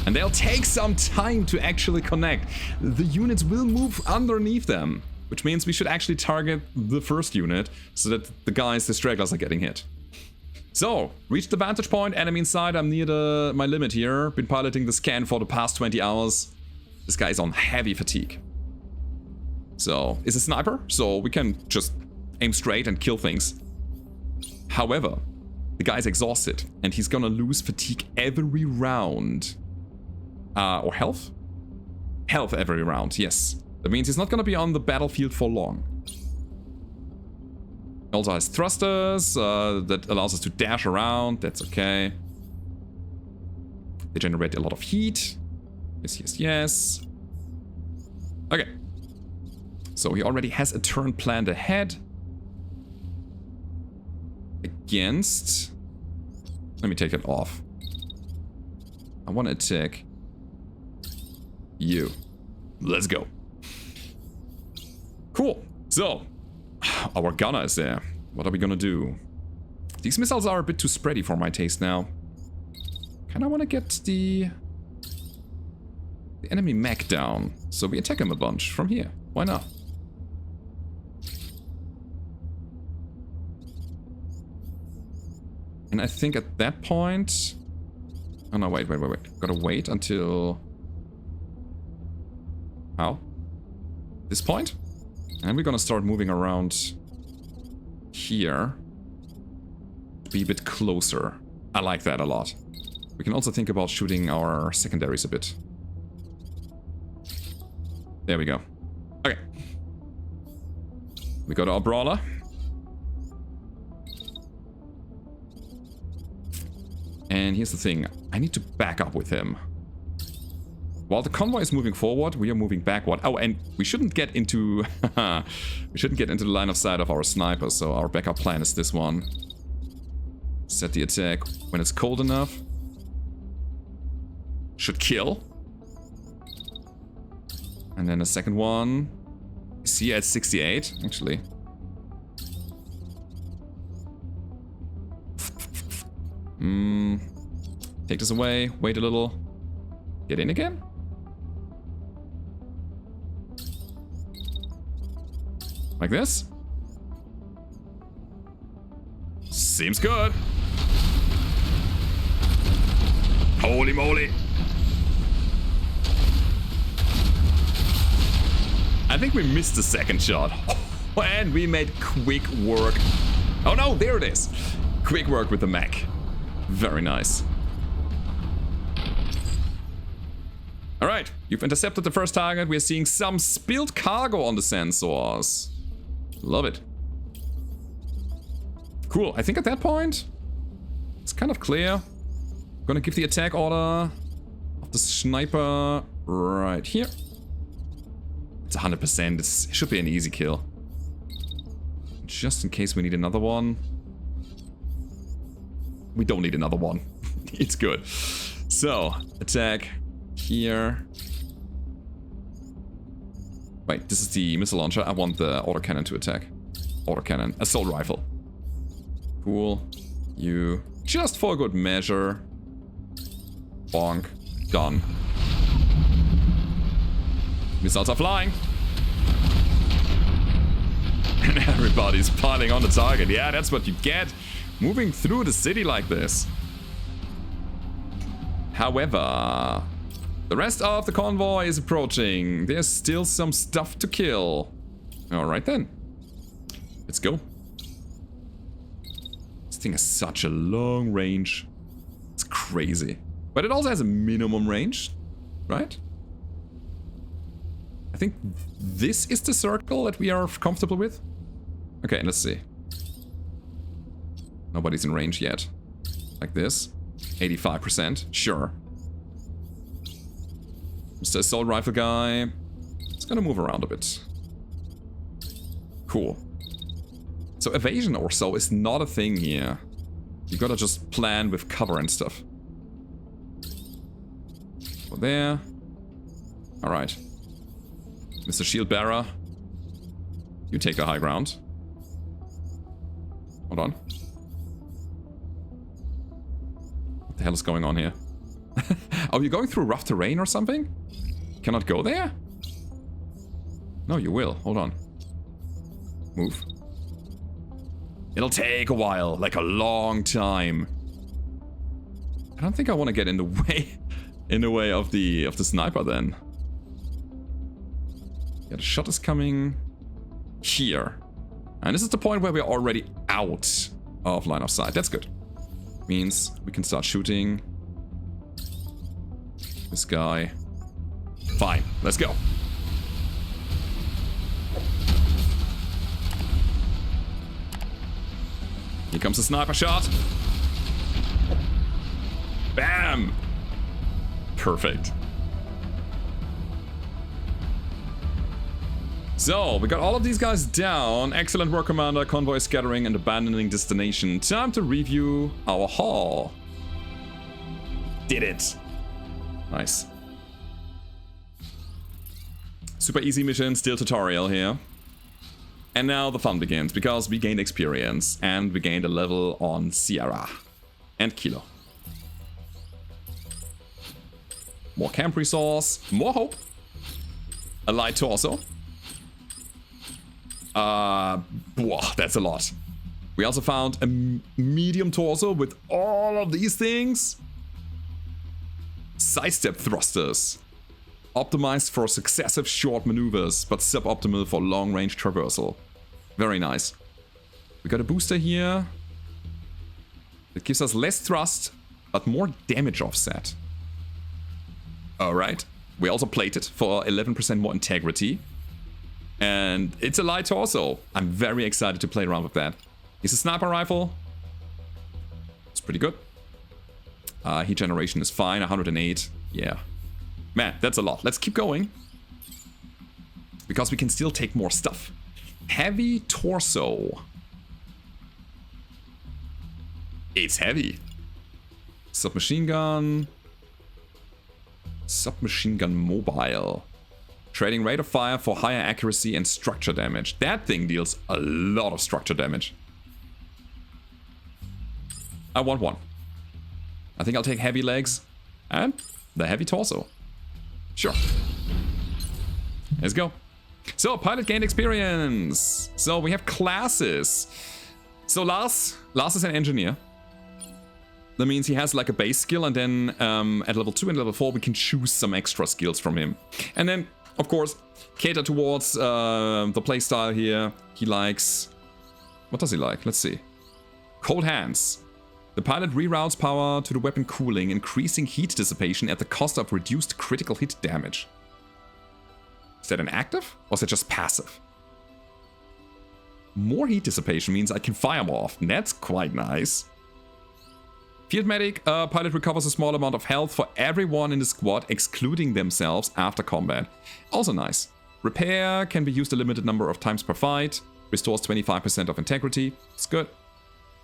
And they'll take some time to actually connect. The units will move underneath them, which means we should actually target the first unit so that the guys, the stragglers, are getting hit. So, reached the vantage point, enemy inside, I'm near my limit here. Been piloting the scan for the past 20 hours. This guy is on heavy fatigue. So, is a sniper, so we can just aim straight and kill things. However, the guy's exhausted, and he's gonna lose fatigue every round. Or health? Health every round, yes. That means he's not gonna be on the battlefield for long. Also has thrusters, that allows us to dash around, that's okay. They generate a lot of heat. Yes, yes, yes. Okay. So he already has a turn planned ahead. Against... Let me take it off. I want to attack you. Let's go. Cool. So... Our gunner is there. What are we gonna do? These missiles are a bit too spready for my taste now. Kinda wanna get the enemy mech down. So we attack him a bunch from here. Why not? And I think at that point... Oh no, wait. Gotta wait until... How? This point? And we're gonna start moving around here to be a bit closer. I like that a lot. We can also think about shooting our secondaries a bit. There we go. Okay. We got our brawler. And here's the thing. I need to back up with him. While the convoy is moving forward, we are moving backward. Oh, and we shouldn't get into... we shouldn't get into the line of sight of our sniper, so our backup plan is this one. Set the attack when it's cold enough. Should kill. And then a second one. Is he at 68, actually? Take this away, wait a little. Get in again? Like this? Seems good. Holy moly. I think we missed the second shot. And we made quick work Oh no, there it is. Quick work with the mech. Very nice. Alright, you've intercepted the first target. We're seeing some spilled cargo on the sensors. Love it. Cool, I think at that point, it's kind of clear. I'm gonna give the attack order of the sniper right here. It's 100%, it should be an easy kill. Just in case we need another one. We don't need another one. It's good. So, attack here. Wait, this is the missile launcher. I want the autocannon to attack. Autocannon. Assault rifle. Cool. You. Just for good measure. Bonk. Done. Missiles are flying. And everybody's piling on the target. Yeah, that's what you get. Moving through the city like this. However, the rest of the convoy is approaching. There's still some stuff to kill. Alright then. Let's go. This thing has such a long range. It's crazy. But it also has a minimum range, right? I think this is the circle that we are comfortable with. Okay, let's see. Nobody's in range yet. Like this. 85%. Sure. Mr. Assault Rifle guy. It's gonna move around a bit. Cool. So evasion or so is not a thing here. You gotta just plan with cover and stuff. Go there. Alright. Mr. Shield Bearer. You take the high ground. Hold on. What the hell is going on here? Oh, you're going through rough terrain or something? Cannot go there? No, you will. Hold on. Move. It'll take a while, like a long time. I don't think I want to get in the way of the sniper then. Yeah, the shot is coming here. And this is the point where we're already out of line of sight. That's good. Means we can start shooting this guy. Fine, let's go. Here comes the sniper shot. Bam! Perfect. So, we got all of these guys down. Excellent work, Commander. Convoy scattering and abandoning destination. Time to review our haul. Did it. Nice. Super easy mission, still tutorial here. And now the fun begins, because we gained experience and we gained a level on Sierra and Kilo. More camp resource, more hope. A light torso. That's a lot. We also found a medium torso with all of these things. Sidestep thrusters. Optimized for successive short maneuvers, but suboptimal for long-range traversal. Very nice. We got a booster here. It gives us less thrust, but more damage offset. Alright. We also plated for 11% more integrity. And it's a light torso. I'm very excited to play around with that. It's a sniper rifle. It's pretty good. Heat generation is fine, 108. Yeah. Man, that's a lot. Let's keep going. Because we can still take more stuff. Heavy torso. It's heavy. Submachine gun. Submachine gun mobile. Trading rate of fire for higher accuracy and structure damage. That thing deals a lot of structure damage. I want one. I think I'll take heavy legs and the heavy torso. Sure. Let's go. So, pilot gained experience. So, we have classes. So, Lars is an engineer. That means he has like a base skill, and then at level 2 and level 4 we can choose some extra skills from him. And then, of course, cater towards the playstyle here. He likes... What does he like? Let's see. Cold Hands. The pilot reroutes power to the weapon cooling, increasing heat dissipation at the cost of reduced critical hit damage. Is that an active, or is that just passive? More heat dissipation means I can fire more often. That's quite nice. Field Medic. Pilot recovers a small amount of health for everyone in the squad, excluding themselves after combat. Also nice. Repair can be used a limited number of times per fight. Restores 25% of integrity. It's good.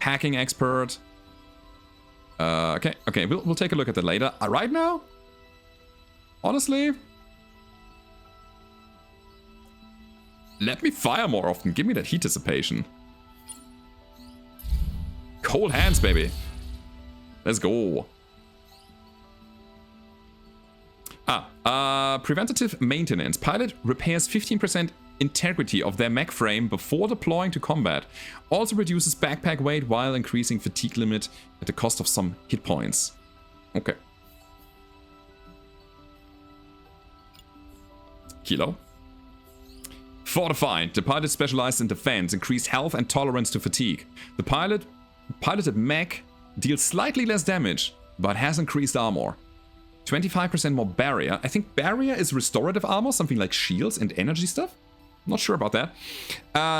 Hacking Expert. Okay, we'll take a look at that later. Right now, honestly, let me fire more often. Give me that heat dissipation. Cold Hands, baby. Let's go. Preventative maintenance. Pilot repairs 15% integrity of their mech frame before deploying to combat. Also reduces backpack weight while increasing fatigue limit at the cost of some hit points. Okay. Kilo. Fortified. The pilot specialized in defense, increased health and tolerance to fatigue. The piloted mech deals slightly less damage, but has increased armor. 25% more barrier. I think barrier is restorative armor, something like shields and energy stuff. Not sure about that.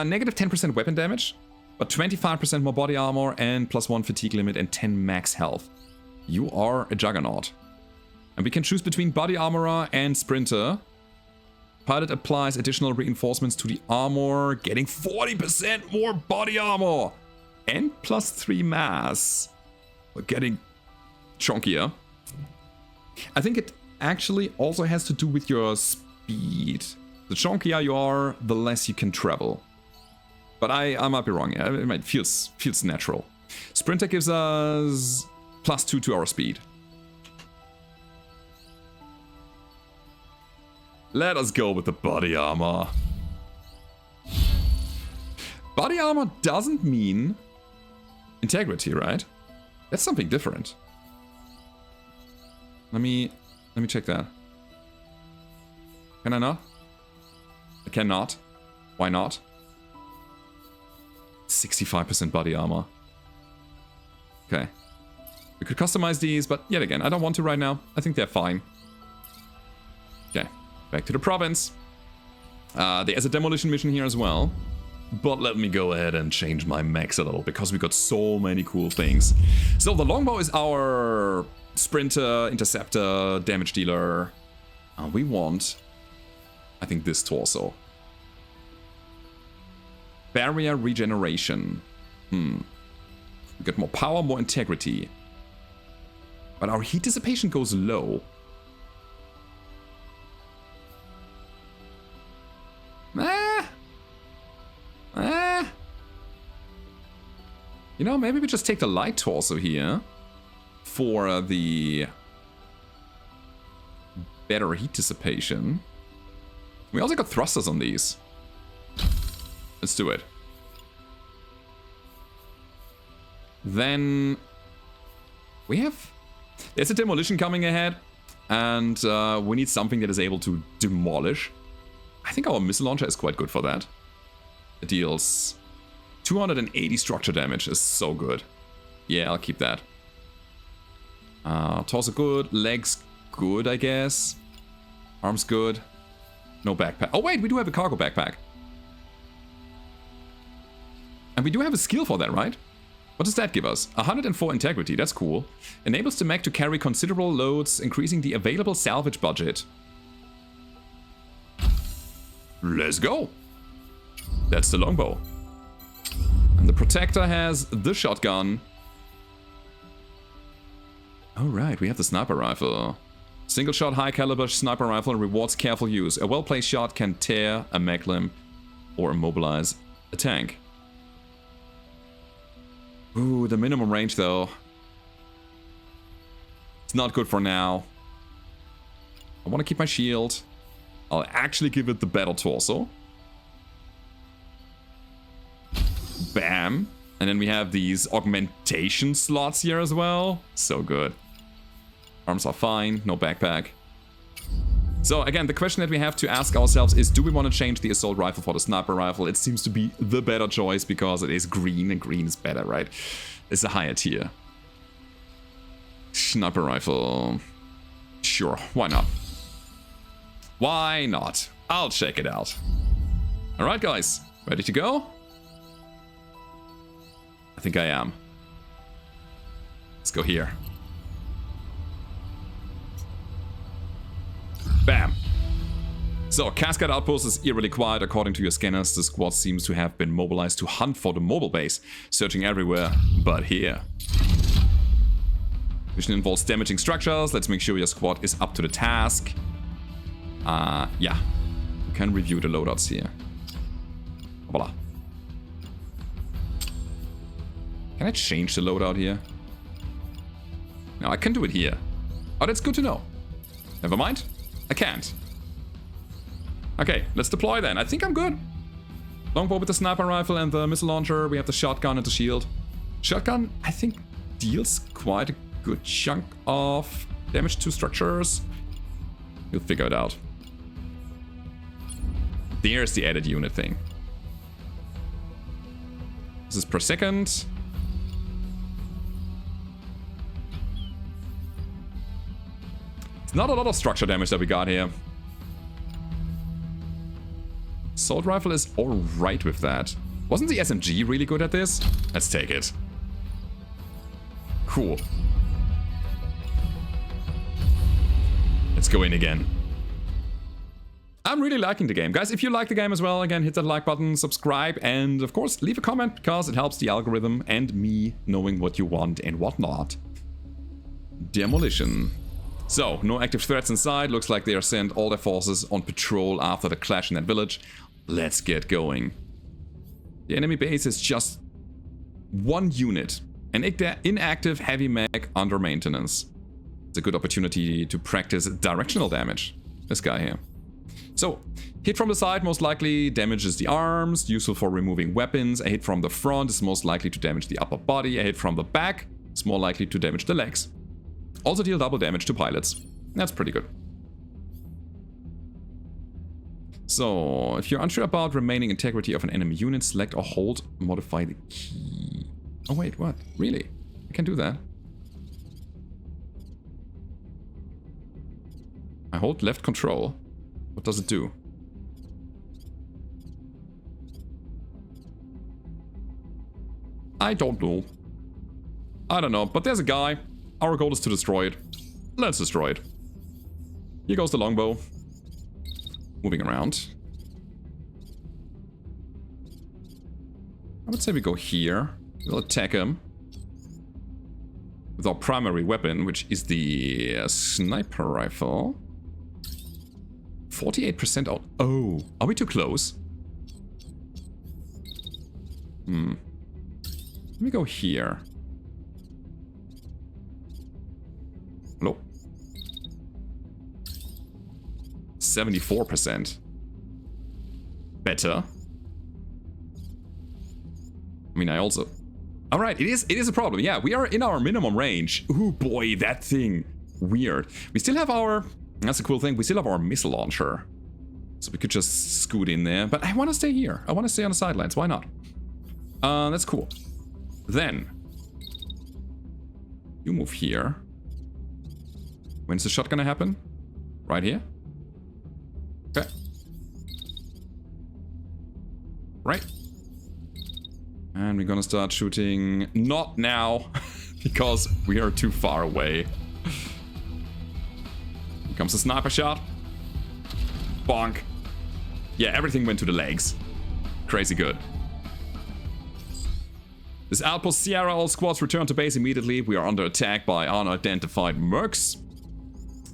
Negative 10% weapon damage, but 25% more body armor and +1 fatigue limit and 10 max health. You are a juggernaut. And we can choose between body armorer and sprinter. Pilot applies additional reinforcements to the armor, getting 40% more body armor and +3 mass. We're getting chunkier. I think it actually also has to do with your speed. The chunkier you are, the less you can travel. But I might be wrong. It feels natural. Sprinter gives us +2 to our speed. Let us go with the body armor. Body armor doesn't mean integrity, right? That's something different. Let me check that. Can I not? I cannot. Why not? 65% body armor. Okay. We could customize these, but yet again, I don't want to right now. I think they're fine. Okay. Back to the province. There's a demolition mission here as well. But let me go ahead and change my mechs a little, because we got so many cool things. So the longbow is our sprinter, interceptor, damage dealer. We want, I think, this torso. Barrier regeneration. We get more power, more integrity. But our heat dissipation goes low. You know, maybe we just take the light torso here for the better heat dissipation. We also got thrusters on these. Let's do it. Then there's a demolition coming ahead, and we need something that is able to demolish. I think our missile launcher is quite good for that. It deals 280 structure damage, is so good. Yeah, I'll keep that. Torso good, legs good, I guess. Arms good. No backpack. Oh wait, we do have a cargo backpack. And we do have a skill for that, right? What does that give us? 104 integrity, that's cool. Enables the mech to carry considerable loads, increasing the available salvage budget. Let's go! That's the longbow. And the protector has the shotgun. Alright, we have the sniper rifle. Single shot high caliber sniper rifle rewards careful use. A well placed shot can tear a mech limb or immobilize a tank. Ooh, the minimum range though. It's not good for now. I want to keep my shield. I'll actually give it the battle torso. Bam. And then we have these augmentation slots here as well. So good. Arms are fine. No backpack. So again, the question that we have to ask ourselves is, do we want to change the assault rifle for the sniper rifle? It seems to be the better choice because it is green, and green is better, right? It's a higher tier. Sniper rifle. Sure, why not? Why not? I'll check it out. Alright guys, ready to go? I think I am. Let's go here. Bam! So, Cascade Outpost is eerily quiet. According to your scanners, the squad seems to have been mobilized to hunt for the mobile base, searching everywhere but here. Mission involves damaging structures. Let's make sure your squad is up to the task. Yeah. You can review the loadouts here. Voila. Can I change the loadout here? No, I can do it here. Oh, that's good to know. Never mind. I can't. Okay, let's deploy then. I think I'm good. Longbow with the sniper rifle and the missile launcher. We have the shotgun and the shield. Shotgun, I think, deals quite a good chunk of damage to structures. We'll figure it out. There's the added unit thing. This is per second. It's not a lot of structure damage that we got here. Assault rifle is alright with that. Wasn't the SMG really good at this? Let's take it. Cool. Let's go in again. I'm really liking the game. Guys, if you like the game as well, again, hit that like button, subscribe, and of course, leave a comment because it helps the algorithm and me knowing what you want and what not. Demolition. So, no active threats inside. Looks like they are sent all their forces on patrol after the clash in that village. Let's get going. The enemy base is just one unit. An inactive heavy mech under maintenance. It's a good opportunity to practice directional damage. This guy here. So, hit from the side most likely damages the arms, useful for removing weapons. A hit from the front is most likely to damage the upper body. A hit from the back is more likely to damage the legs. Also deal double damage to pilots. That's pretty good. So, if you're unsure about remaining integrity of an enemy unit, select or hold, modify the key. Oh wait, what? Really? I can do that. I hold left control. What does it do? I don't know. I don't know, but there's a guy. Our goal is to destroy it. Let's destroy it. Here goes the longbow. Moving around. I would say we go here. We'll attack him. With our primary weapon, which is the sniper rifle. 48% out. Oh, are we too close? Let me go here. Hello? 74%. Better. I mean, I also... Alright, it is a problem. Yeah, we are in our minimum range. Ooh, boy, that thing. Weird. We still have our... That's a cool thing. We still have our missile launcher. So we could just scoot in there. But I want to stay here. I want to stay on the sidelines. Why not? That's cool. Then... You move here. When's the shot gonna happen? Right here? Okay. Right. And we're gonna start shooting... Not now. Because we are too far away. Here comes the sniper shot. Bonk. Yeah, everything went to the legs. Crazy good. This Outpost Sierra, all squads return to base immediately. We are under attack by unidentified mercs.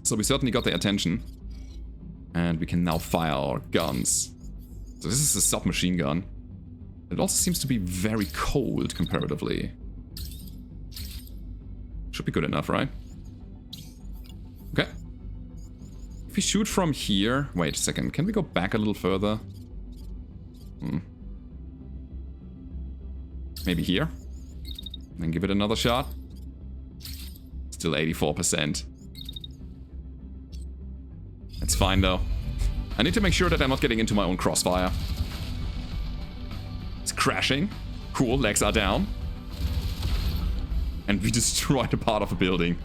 So we certainly got their attention. And we can now fire our guns. So this is a submachine gun. It also seems to be very cold comparatively. Should be good enough, right? Okay. If we shoot from here... Wait a second, can we go back a little further? Maybe here? Then give it another shot. Still 84%. That's fine though. I need to make sure that I'm not getting into my own crossfire. It's crashing. Cool, legs are down. And we destroyed a part of a building.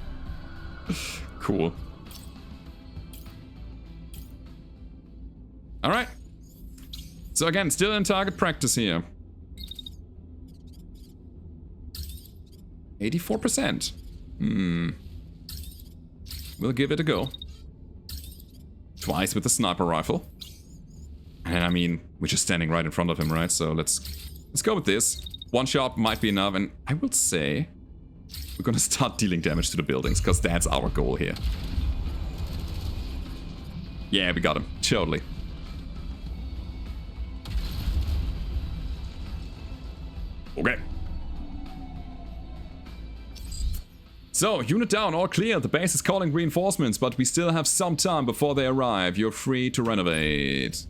Cool. Alright. So again, still in target practice here. 84%. We'll give it a go. Twice with the sniper rifle. And I mean, we're just standing right in front of him, right? So let's go with this. One shot might be enough, and I will say we're gonna start dealing damage to the buildings, because that's our goal here. Yeah, we got him. Totally. Okay. So, unit down, all clear. The base is calling reinforcements, but we still have some time before they arrive. You're free to renovate.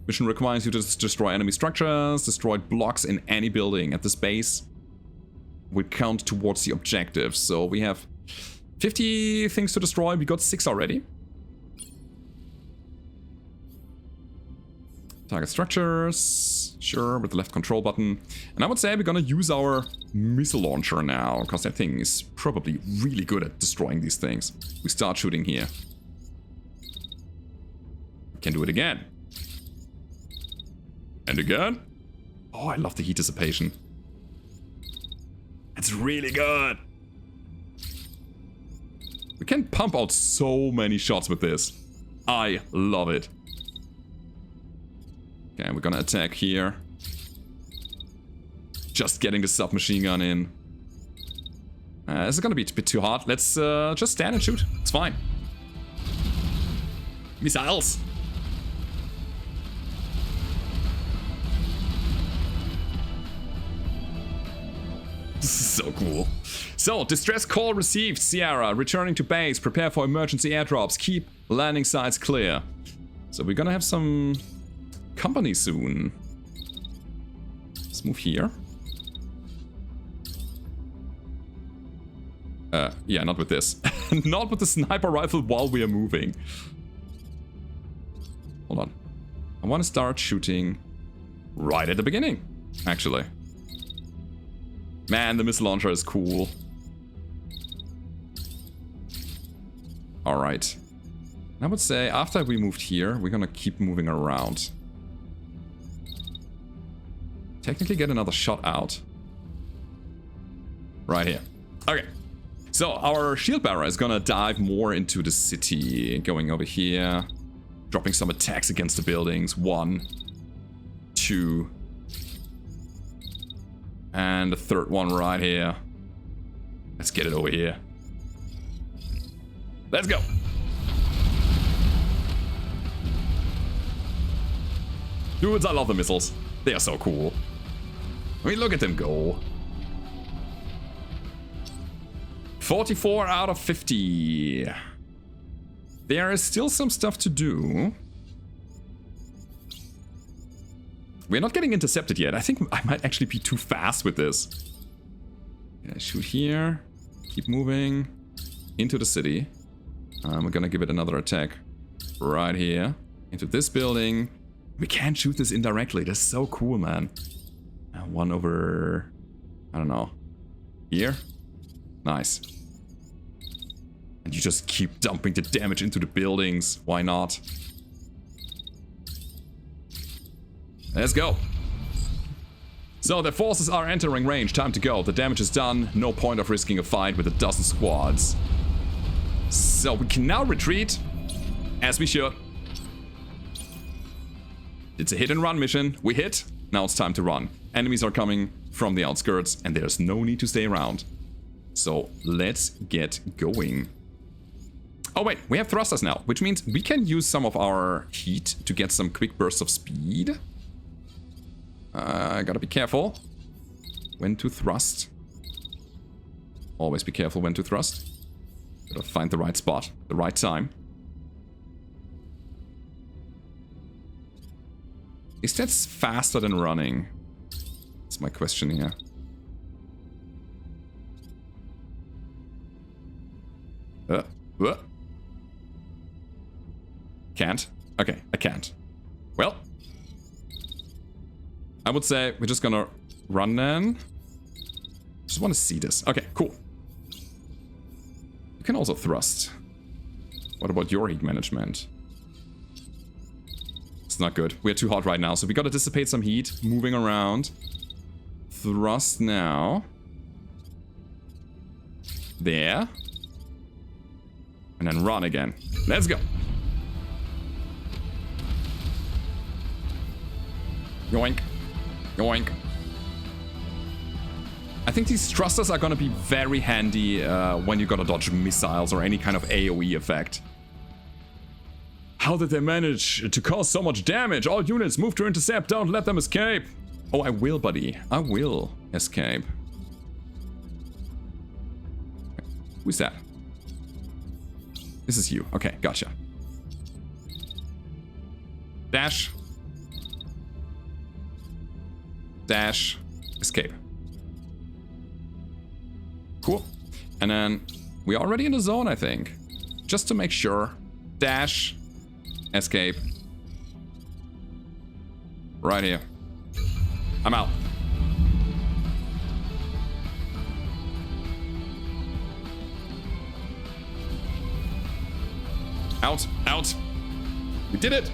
Mission requires you to destroy enemy structures, destroyed blocks in any building. At this base, we count towards the objective. So we have 50 things to destroy. We got 6 already. Target structures, sure, with the left control button. And I would say we're gonna use our missile launcher now, because that thing is probably really good at destroying these things. We start shooting here. Can do it again. And again. Oh, I love the heat dissipation. It's really good. We can pump out so many shots with this. I love it. Okay, we're gonna attack here. Just getting the submachine gun in. This is gonna be a bit too hard. Let's just stand and shoot. It's fine. Missiles! This is so cool. So, distress call received, Sierra. Returning to base. Prepare for emergency airdrops. Keep landing sites clear. So we're gonna have some company soon. Let's move here. Yeah, not with this. Not with the sniper rifle while we are moving. Hold on. I want to start shooting right at the beginning, actually. Man, the missile launcher is cool. Alright. I would say after we moved here, we're gonna keep moving around. Technically get another shot out. Right here. Okay. So our shield bearer is gonna dive more into the city. Going over here. Dropping some attacks against the buildings. 1, 2. And the third one right here. Let's get it over here. Let's go. Dudes, I love the missiles. They are so cool. I mean, look at them go. 44 out of 50. There is still some stuff to do. We're not getting intercepted yet. I think I might actually be too fast with this. Okay, shoot here. Keep moving. Into the city. We're gonna give it another attack. Right here. Into this building. We can shoot this indirectly. That's so cool, man. One over... I don't know. Here? Nice. And you just keep dumping the damage into the buildings. Why not? Let's go. So the forces are entering range. Time to go. The damage is done. No point of risking a fight with a dozen squads. So we can now retreat. As we should. It's a hit and run mission. We hit. Now it's time to run. Enemies are coming from the outskirts and there's no need to stay around. So let's get going. Oh wait, we have thrusters now, which means we can use some of our heat to get some quick bursts of speed. Gotta be careful when to thrust. Always be careful when to thrust. Gotta find the right spot, the right time. Is that faster than running? That's my question here. Can't. Okay, I can't. Well, I would say we're just gonna run then. Just want to see this. Okay, cool. You can also thrust. What about your heat management? It's not good. We're too hot right now, so we gotta dissipate some heat. Moving around. Thrust now. There. And then run again. Let's go. Yoink. Yoink. I think these thrusters are gonna be very handy when you gotta dodge missiles or any kind of AoE effect. How did they manage to cause so much damage? All units move to intercept, don't let them escape. Oh, I will, buddy. I will escape. Who's that? This is you. Okay, gotcha. Dash. Dash. Escape. Cool. And then we're already in the zone, I think. Just to make sure. Dash. Escape. Right here. I'm out. Out. Out. We did it.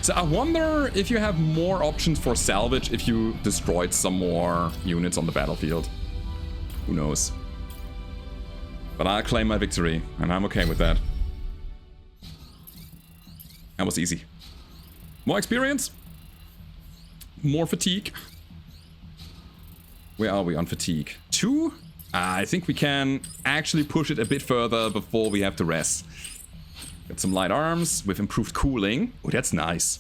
So I wonder if you have more options for salvage if you destroyed some more units on the battlefield. Who knows? But I'll claim my victory, and I'm okay with that. That was easy. More experience? More fatigue? Where are we on fatigue? 2? I think we can actually push it a bit further before we have to rest. Got some light arms with improved cooling. Oh, that's nice.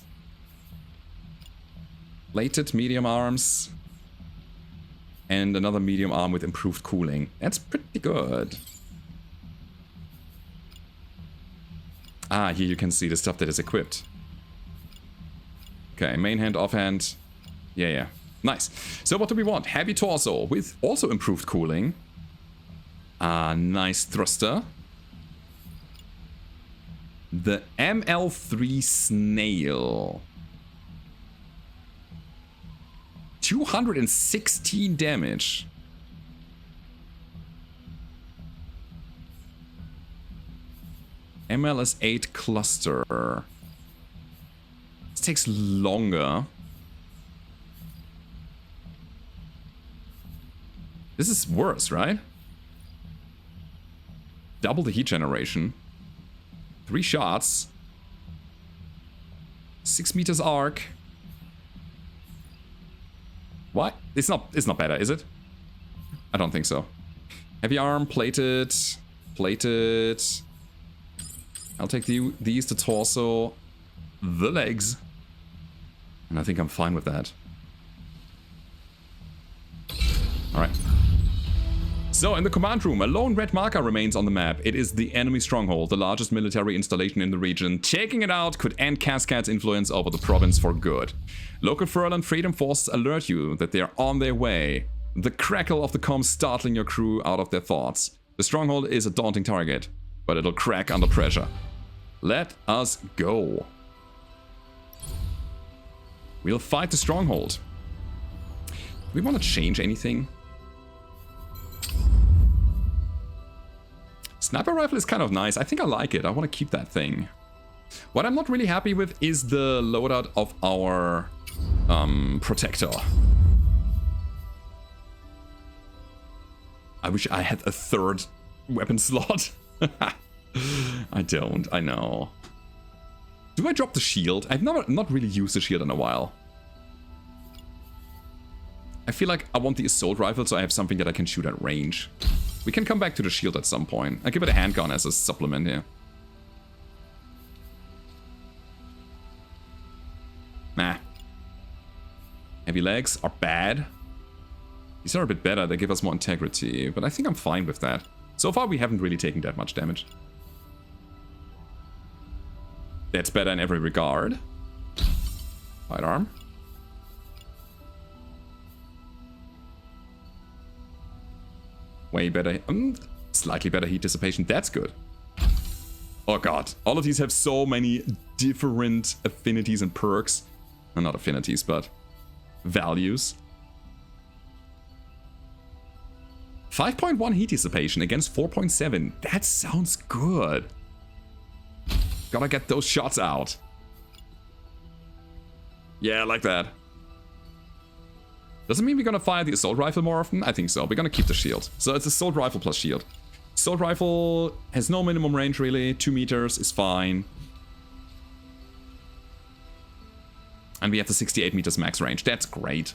Plated medium arms. And another medium arm with improved cooling. That's pretty good. Ah, here you can see the stuff that is equipped. Okay, main hand, offhand. Yeah, yeah. Nice. So what do we want? Heavy torso with also improved cooling. Nice thruster. The ML3 Snail. 216 damage. MLS8 Cluster. This takes longer. This is worse, right? Double the heat generation. 3 shots. 6 meters arc. What? It's not better, is it? I don't think so. Heavy arm, plated. Plated. I'll take these, the torso, the legs. And I think I'm fine with that. Alright. So, in the command room, a lone red marker remains on the map. It is the enemy Stronghold, the largest military installation in the region. Taking it out could end Cascade's influence over the province for good. Local Furlan Freedom Forces alert you that they are on their way. The crackle of the comms startling your crew out of their thoughts. The Stronghold is a daunting target, but it'll crack under pressure. Let us go. We'll fight the Stronghold. Do we want to change anything? Sniper rifle is kind of nice. I think I like it. I want to keep that thing. What I'm not really happy with is the loadout of our protector. I wish I had a 3rd weapon slot. I don't, I know. Do I drop the shield? I've not really used the shield in a while. I feel like I want the assault rifle so I have something that I can shoot at range. We can come back to the shield at some point. I'll give it a handgun as a supplement here. Nah. Heavy legs are bad. These are a bit better, they give us more integrity, but I think I'm fine with that. So far we haven't really taken that much damage. That's better in every regard. Right arm. Way better, slightly better heat dissipation, that's good. Oh god, all of these have so many different affinities and perks. Well, not affinities, but values. 5.1 heat dissipation against 4.7. That sounds good. Gotta get those shots out. Yeah, like that. Doesn't mean we're gonna fire the assault rifle more often. I think so. We're gonna keep the shield. So it's assault rifle plus shield. Assault rifle has no minimum range really. 2 meters is fine. And we have the 68 meters max range. That's great.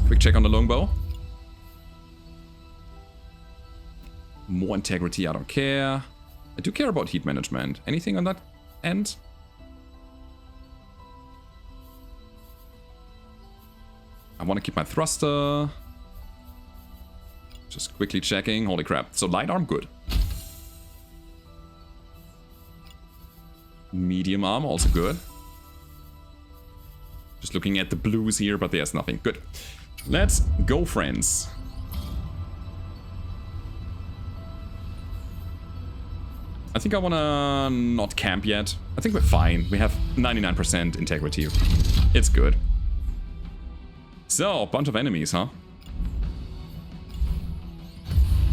Quick check on the longbow. More integrity, I don't care. I do care about heat management. Anything on that end? I want to keep my thruster. Just quickly checking. Holy crap. So light arm, good. Medium arm, also good. Just looking at the blues here, but there's nothing. Good. Let's go, friends. I think I want to not camp yet. I think we're fine. We have 99% integrity. It's good. So, a bunch of enemies, huh?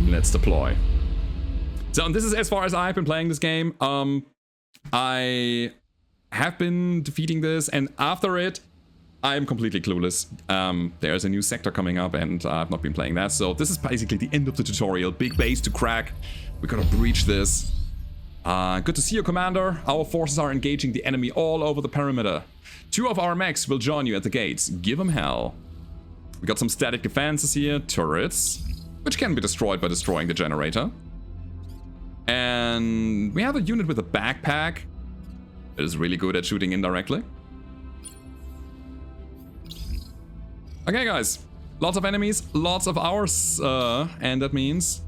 Let's deploy. So, this is as far as I've been playing this game. I have been defeating this, and after it, I'm completely clueless. There's a new sector coming up, and I've not been playing that. So, this is basically the end of the tutorial. Big base to crack. We gotta breach this. Good to see you, Commander. Our forces are engaging the enemy all over the perimeter. 2 of our mechs will join you at the gates. Give them hell. We got some static defenses here, turrets, which can be destroyed by destroying the generator. And we have a unit with a backpack that is really good at shooting indirectly. Okay, guys. Lots of enemies, lots of ours, and that means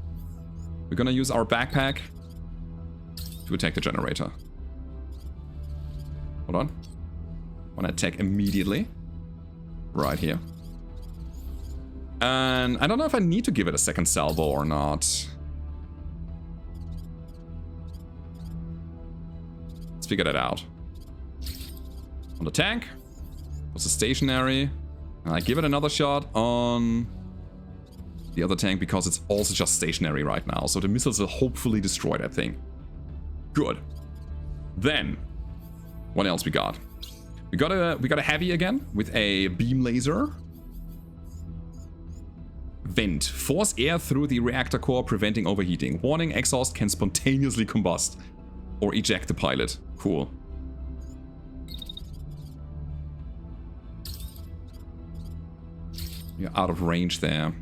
we're gonna use our backpack to attack the generator. Hold on. Want to attack immediately. Right here. And I don't know if I need to give it a second salvo or not. Let's figure that out. On the tank. Was a stationary. And I give it another shot on the other tank because it's also just stationary right now. So the missiles will hopefully destroy that thing. Good. Then, what else we got? We got a heavy again with a beam laser. Vent. Force air through the reactor core, preventing overheating. Warning, exhaust can spontaneously combust or eject the pilot. Cool. You're out of range there.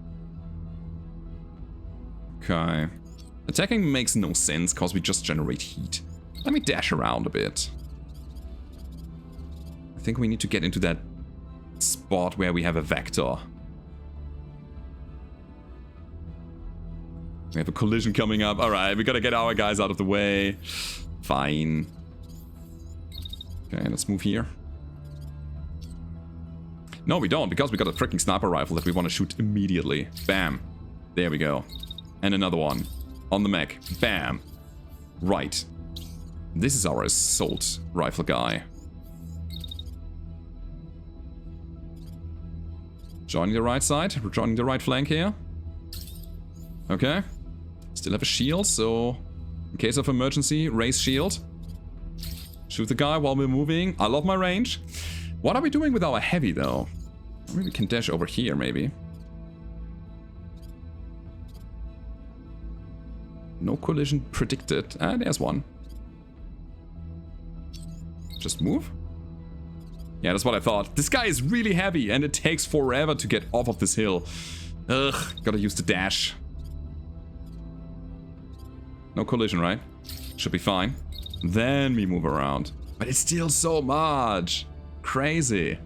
Okay. Attacking makes no sense because we just generate heat. Let me dash around a bit. I think we need to get into that spot where we have a vector. We have a collision coming up. Alright, we gotta get our guys out of the way. Fine. Okay, let's move here. No, we don't, because we got a freaking sniper rifle that we want to shoot immediately. Bam. There we go. And another one. On the mech. Bam. Right. This is our assault rifle guy. Joining the right side. We're joining the right flank here. Okay. Still have a shield, so in case of emergency, raise shield. Shoot the guy while we're moving. I love my range. What are we doing with our heavy, though? Maybe we can dash over here, maybe. No collision predicted. Ah, there's one. Just move? Yeah, that's what I thought. This guy is really heavy, and it takes forever to get off of this hill. Ugh, gotta use the dash. No collision, right? Should be fine. Then we move around. But it's still so much. Crazy.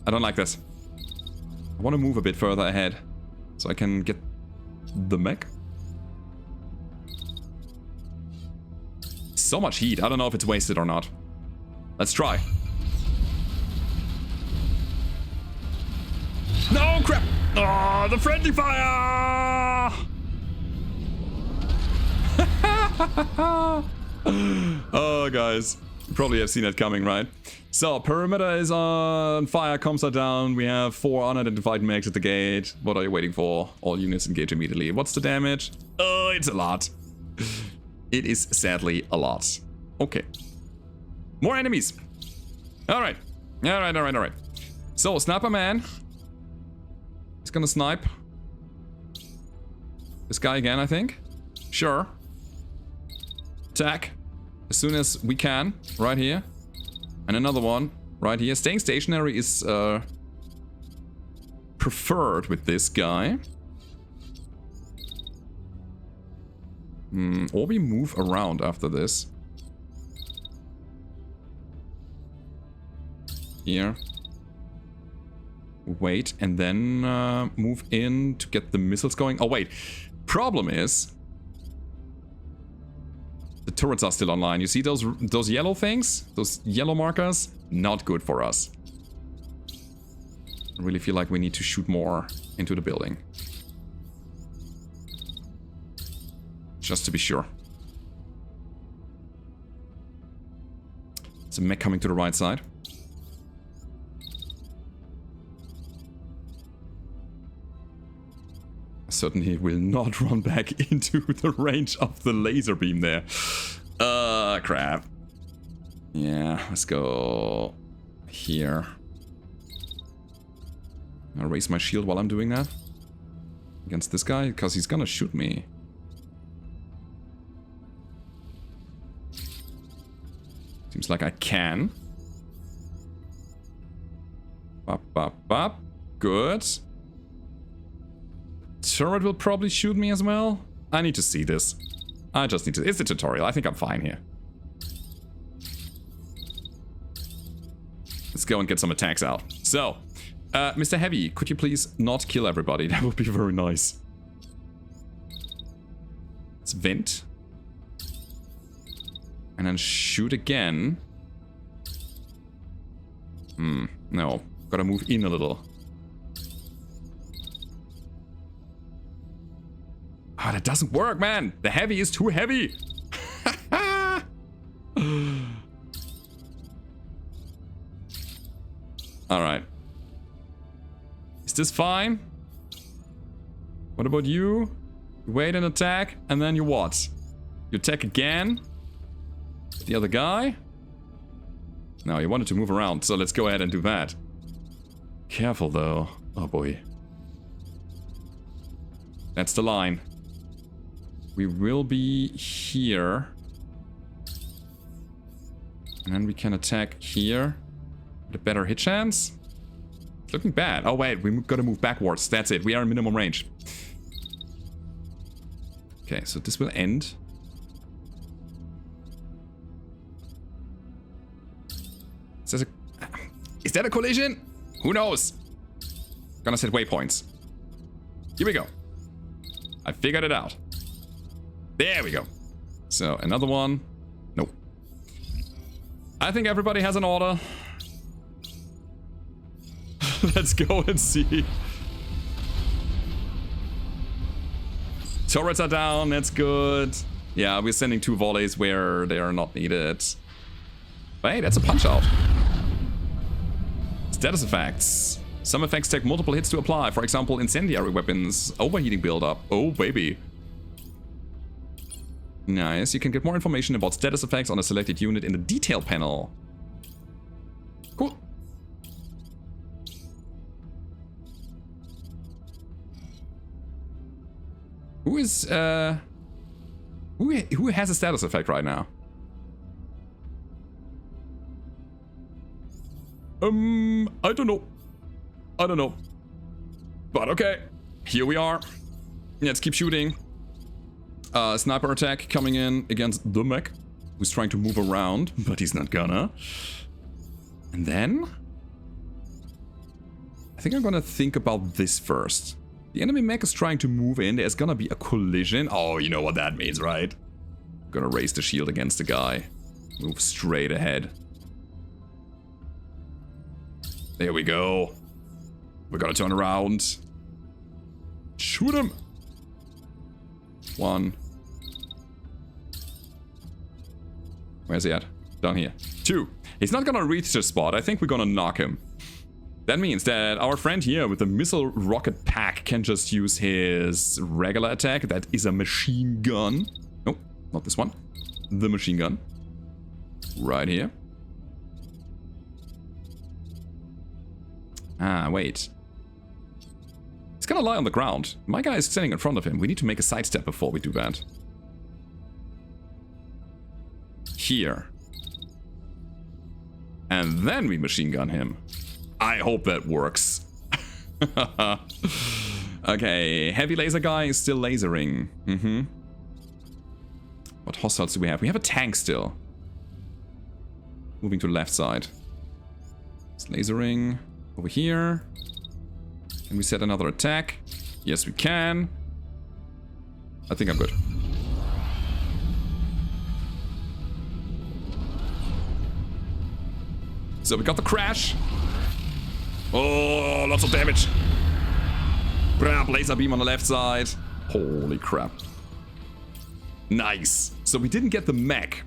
I don't like this. I want to move a bit further ahead so I can get the mech. So much heat. I don't know if it's wasted or not. Let's try. No, crap! Oh, the friendly fire! Oh, guys. You probably have seen it coming, right? So, perimeter is on fire, comms are down. We have 4 unidentified mechs at the gate. What are you waiting for? All units engage immediately. What's the damage? Oh, it's a lot. It is sadly a lot. Okay. More enemies. Alright. Alright. So, Sniper Man. He's gonna snipe. This guy again, I think. Sure. Attack. As soon as we can. Right here. And another one. Right here. Staying stationary is preferred with this guy. Or we move around after this. Here. Wait, and then move in to get the missiles going. Oh, wait. Problem is, the turrets are still online. You see those yellow things? Those yellow markers? Not good for us. I really feel like we need to shoot more into the building. Just to be sure. There's a mech coming to the right side. Certainly will not run back into the range of the laser beam there. Crap. Yeah, let's go here. I'll raise my shield while I'm doing that. Against this guy, because he's gonna shoot me. Seems like I can. Bop, bop, bop. Good. Turret will probably shoot me as well. I need to see this. I just need to... It's a tutorial. I think I'm fine here. Let's go and get some attacks out. So, Mr. Heavy, could you please not kill everybody? That would be very nice. Let's vent. And then shoot again. No. Gotta move in a little. Ah, that doesn't work, man. The heavy is too heavy. Alright. Is this fine? What about you? You wait and attack, and then you what? You attack again? The other guy? No, you wanted to move around, so let's go ahead and do that. Careful, though. Oh, boy. That's the line. We will be here. And then we can attack here. With a better hit chance. It's looking bad. Oh, wait. We gotta move backwards. That's it. We are in minimum range. Okay, so this will end. Is that a collision? Who knows? Gonna set waypoints. Here we go. I figured it out. There we go. So, another one. Nope. I think everybody has an order. Let's go and see. Turrets are down. That's good. Yeah, we're sending 2 volleys where they are not needed. But hey, that's a punch-out. Status effects. Some effects take multiple hits to apply. For example, incendiary weapons. Overheating buildup. Oh, baby. Nice. You can get more information about status effects on a selected unit in the detail panel. Cool. Who is, who has a status effect right now? I don't know. I don't know. But okay. Here we are. Let's keep shooting. Sniper attack coming in against the mech, who's trying to move around, but he's not gonna. And then I think I'm gonna think about this first. The enemy mech is trying to move in. There's gonna be a collision. Oh, you know what that means, right? Gonna raise the shield against the guy. Move straight ahead. There we go. We gotta turn around. Shoot him. 1. Where's he at? Down here. 2. He's not gonna reach the spot. I think we're gonna knock him. That means that our friend here with the missile rocket pack can just use his regular attack. That is a machine gun. No, not this one. The machine gun. Right here. Ah, wait. He's gonna lie on the ground. My guy is standing in front of him. We need to make a sidestep before we do that. Here. And then we machine gun him. I hope that works. Okay, heavy laser guy is still lasering. What hostiles do we have? We have a tank still. Moving to the left side. It's lasering over here. Can we set another attack? Yes, we can. I think I'm good. So we got the crash. Oh, lots of damage. Crap, laser beam on the left side. Holy crap. Nice. So we didn't get the mech.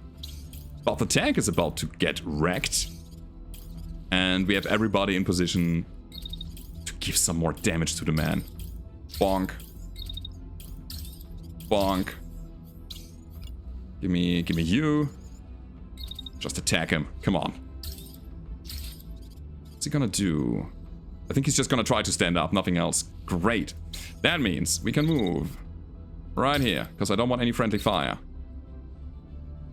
But the tank is about to get wrecked. And we have everybody in position to give some more damage to the man. Bonk. Bonk. Give me you. Just attack him. Come on. What's he gonna do? I think he's just gonna try to stand up, nothing else. Great. That means we can move right here, because I don't want any friendly fire.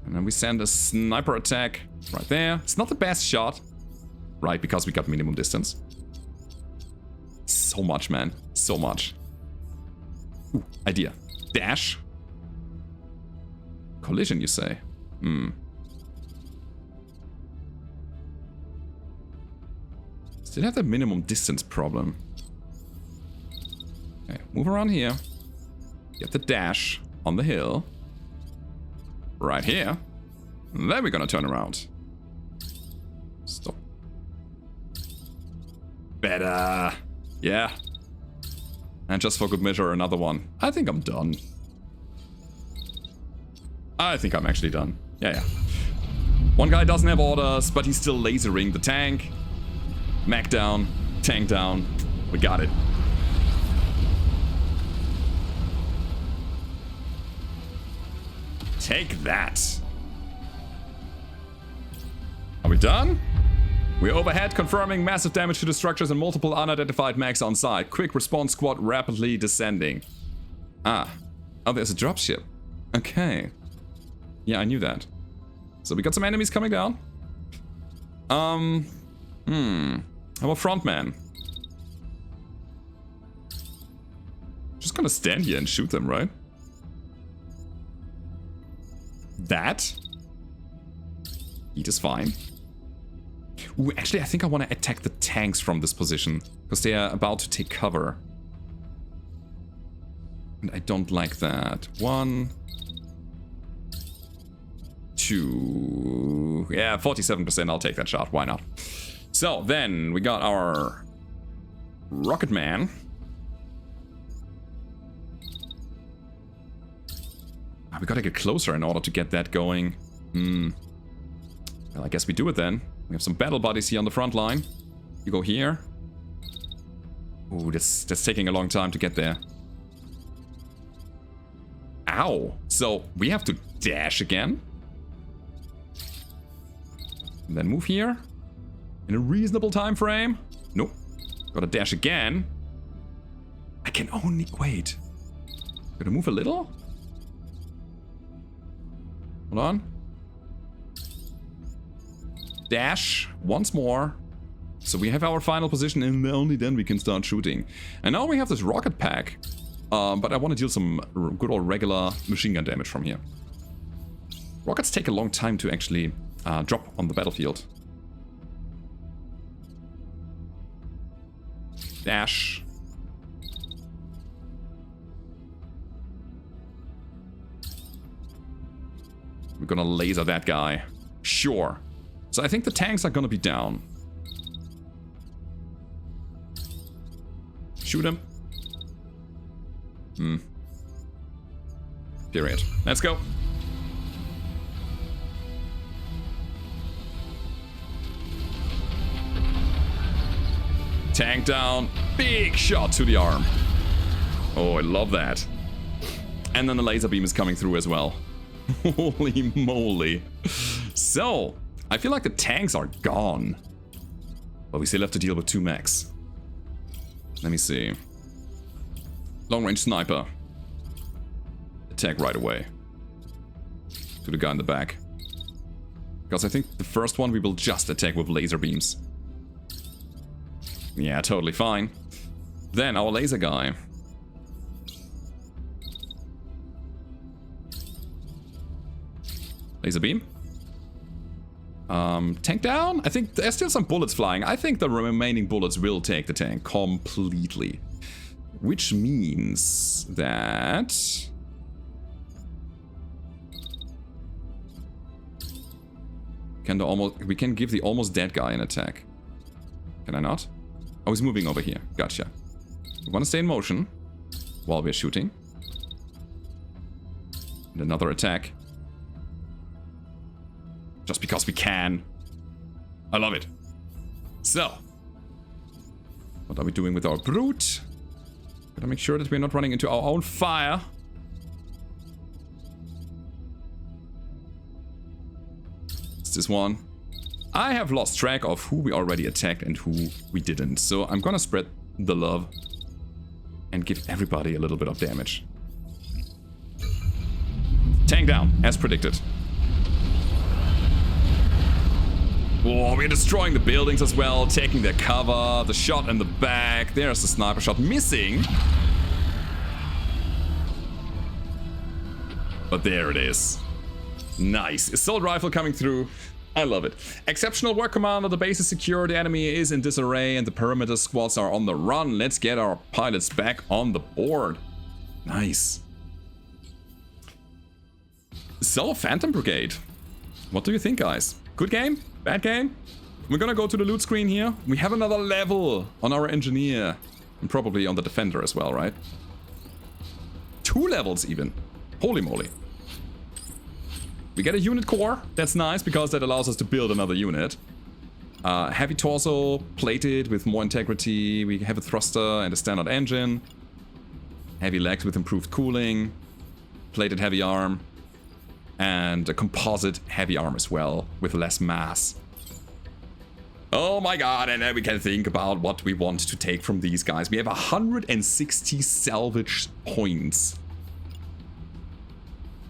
And then we send a sniper attack right there. It's not the best shot, right, because we got minimum distance. So much, man. So much. Ooh, idea. Dash. Collision, you say? Still have the minimum distance problem. Okay, move around here. Get the dash on the hill. Right here. And then we're gonna turn around. Stop. Better. Yeah. And just for good measure, another one. I think I'm done. I think I'm actually done. Yeah. One guy doesn't have orders, but he's still lasering the tank. Mech down, tank down. We got it. Take that. Are we done? We're overhead, confirming massive damage to the structures and multiple unidentified mechs on site. Quick response squad rapidly descending. Ah. Oh, there's a dropship. Okay. Yeah, I knew that. So we got some enemies coming down. I'm a frontman. Just gonna stand here and shoot them, right? That? Heat is fine. Ooh, actually, I think I want to attack the tanks from this position, because they are about to take cover. And I don't like that. 1, 2... Yeah, 47%, I'll take that shot, why not? So, then, we got our Rocket Man. We gotta get closer in order to get that going. Well, I guess we do it then. We have some battle buddies here on the front line. You go here. Ooh, that's taking a long time to get there. Ow! So, we have to dash again. And then move here. In a reasonable time frame. Nope. Gotta dash again. I can only... Wait. Gotta move a little? Hold on. Dash once more. So we have our final position and only then we can start shooting. And now we have this rocket pack. But I want to deal some good old regular machine gun damage from here. Rockets take a long time to actually drop on the battlefield. Dash. We're gonna laser that guy. Sure. So I think the tanks are gonna be down. Shoot him. Period. Let's go. Tank down. Big shot to the arm. Oh, I love that. And then the laser beam is coming through as well. Holy moly. So, I feel like the tanks are gone. But we still have to deal with 2 mechs. Let me see. Long range sniper. Attack right away. To the guy in the back. Because I think the first one we will just attack with laser beams. Yeah, totally fine. Then our laser guy. Laser beam. Tank down? I think there's still some bullets flying. I think the remaining bullets will take the tank completely. Which means that... we can give the almost dead guy an attack. Can I not? Oh, he's moving over here. Gotcha. We want to stay in motion while we're shooting. And another attack. Just because we can. I love it. So. What are we doing with our brute? Gotta make sure that we're not running into our own fire. It's this one. I have lost track of who we already attacked and who we didn't. So I'm gonna spread the love and give everybody a little bit of damage. Tank down, as predicted. Oh, we're destroying the buildings as well, taking their cover, the shot in the back. There's the sniper shot missing. But there it is. Nice. Assault rifle coming through. I love it. Exceptional work, Commander. The base is secure, the enemy is in disarray, and the perimeter squads are on the run. Let's get our pilots back on the board. Nice. So, Phantom Brigade. What do you think, guys? Good game? Bad game? We're gonna go to the loot screen here. We have another level on our engineer. And probably on the defender as well, right? 2 levels even. Holy moly. We get a unit core. That's nice because that allows us to build another unit. Heavy torso, plated with more integrity. We have a thruster and a standard engine. Heavy legs with improved cooling. Plated heavy arm. And a composite heavy arm as well, with less mass. Oh my god, and then we can think about what we want to take from these guys. We have 160 salvage points.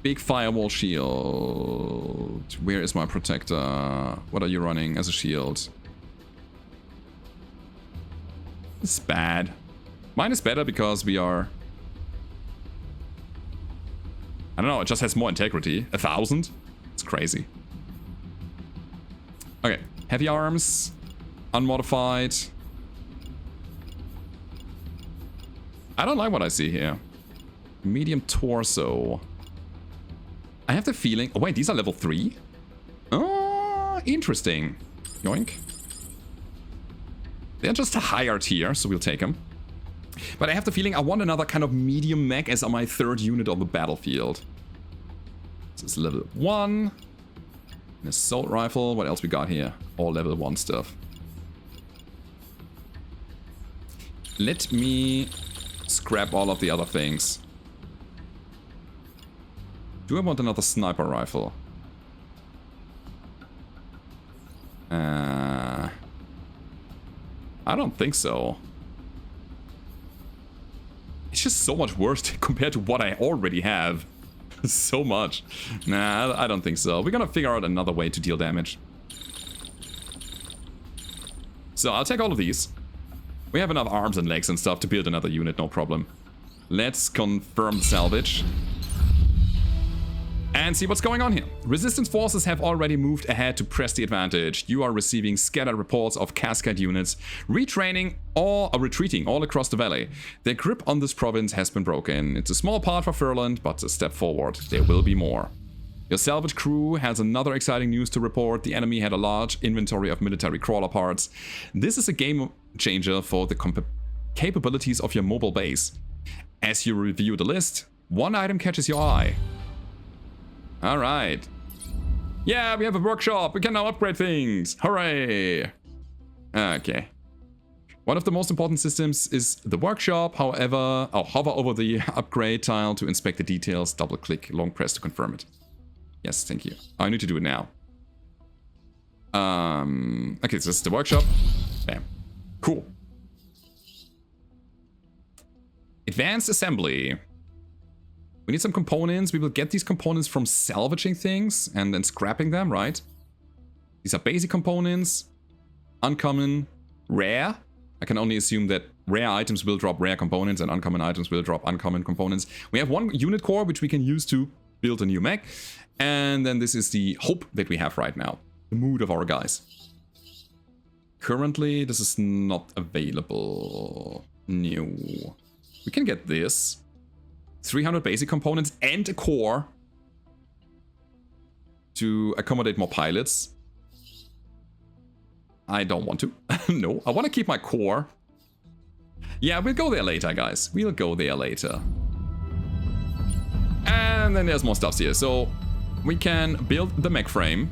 Big firewall shield. Where is my protector? What are you running as a shield? It's bad. Mine is better because we are... I don't know, it just has more integrity. 1,000? It's crazy. Okay, heavy arms. Unmodified. I don't like what I see here. Medium torso. I have the feeling... Oh wait, these are level 3? Oh, interesting. Yoink. They're just a higher tier, so we'll take them. But I have the feeling I want another kind of medium mech as my 3rd unit on the battlefield. This is level 1. An assault rifle. What else we got here? All level 1 stuff. Let me scrap all of the other things. Do I want another sniper rifle? I don't think so. It's just so much worse compared to what I already have. So much. Nah, I don't think so. We're gonna figure out another way to deal damage. So I'll take all of these. We have enough arms and legs and stuff to build another unit, no problem. Let's confirm salvage. And see what's going on here. Resistance forces have already moved ahead to press the advantage. You are receiving scattered reports of Cascade units retraining or retreating all across the valley. Their grip on this province has been broken. It's a small part for Furland, but a step forward. There will be more. Your salvage crew has another exciting news to report. The enemy had a large inventory of military crawler parts. This is a game changer for the capabilities of your mobile base. As you review the list, one item catches your eye. Alright. Yeah, we have a workshop. We can now upgrade things. Hooray! Okay. One of the most important systems is the workshop. However, I'll hover over the upgrade tile to inspect the details. Double click, long press to confirm it. Yes, thank you. I need to do it now. Okay, so this is the workshop. Bam. Cool. Advanced assembly. We need some components. We will get these components from salvaging things and then scrapping them, right? These are basic components. Uncommon, rare. I can only assume that rare items will drop rare components and uncommon items will drop uncommon components. We have one unit core which we can use to build a new mech. And then this is the hope that we have right now. The mood of our guys. Currently, this is not available. No. We can get this. 300 basic components and a core to accommodate more pilots. I don't want to. No, I want to keep my core. Yeah, we'll go there later, guys. We'll go there later. And then there's more stuff here. So we can build the mech frame.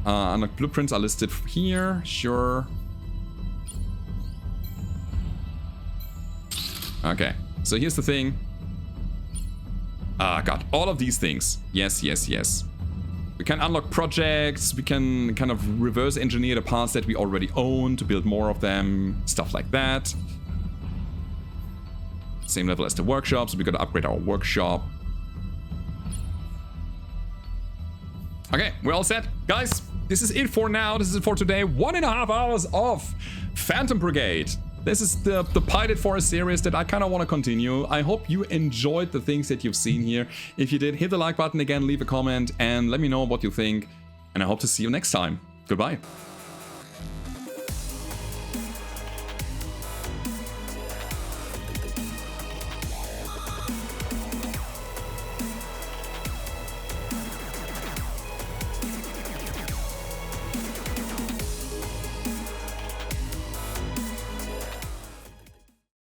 Unlocked blueprints are listed here. Sure. Okay. So here's the thing. Ah, God. All of these things. Yes, yes, yes. We can unlock projects. We can kind of reverse engineer the parts that we already own to build more of them. Stuff like that. Same level as the workshop. So we gotta upgrade our workshop. Okay, we're all set. Guys, this is it for now. This is it for today. 1.5 hours of Phantom Brigade. This is the pilot for a series that I kind of want to continue. I hope you enjoyed the things that you've seen here. If you did, hit the like button again, leave a comment, and let me know what you think. And I hope to see you next time. Goodbye.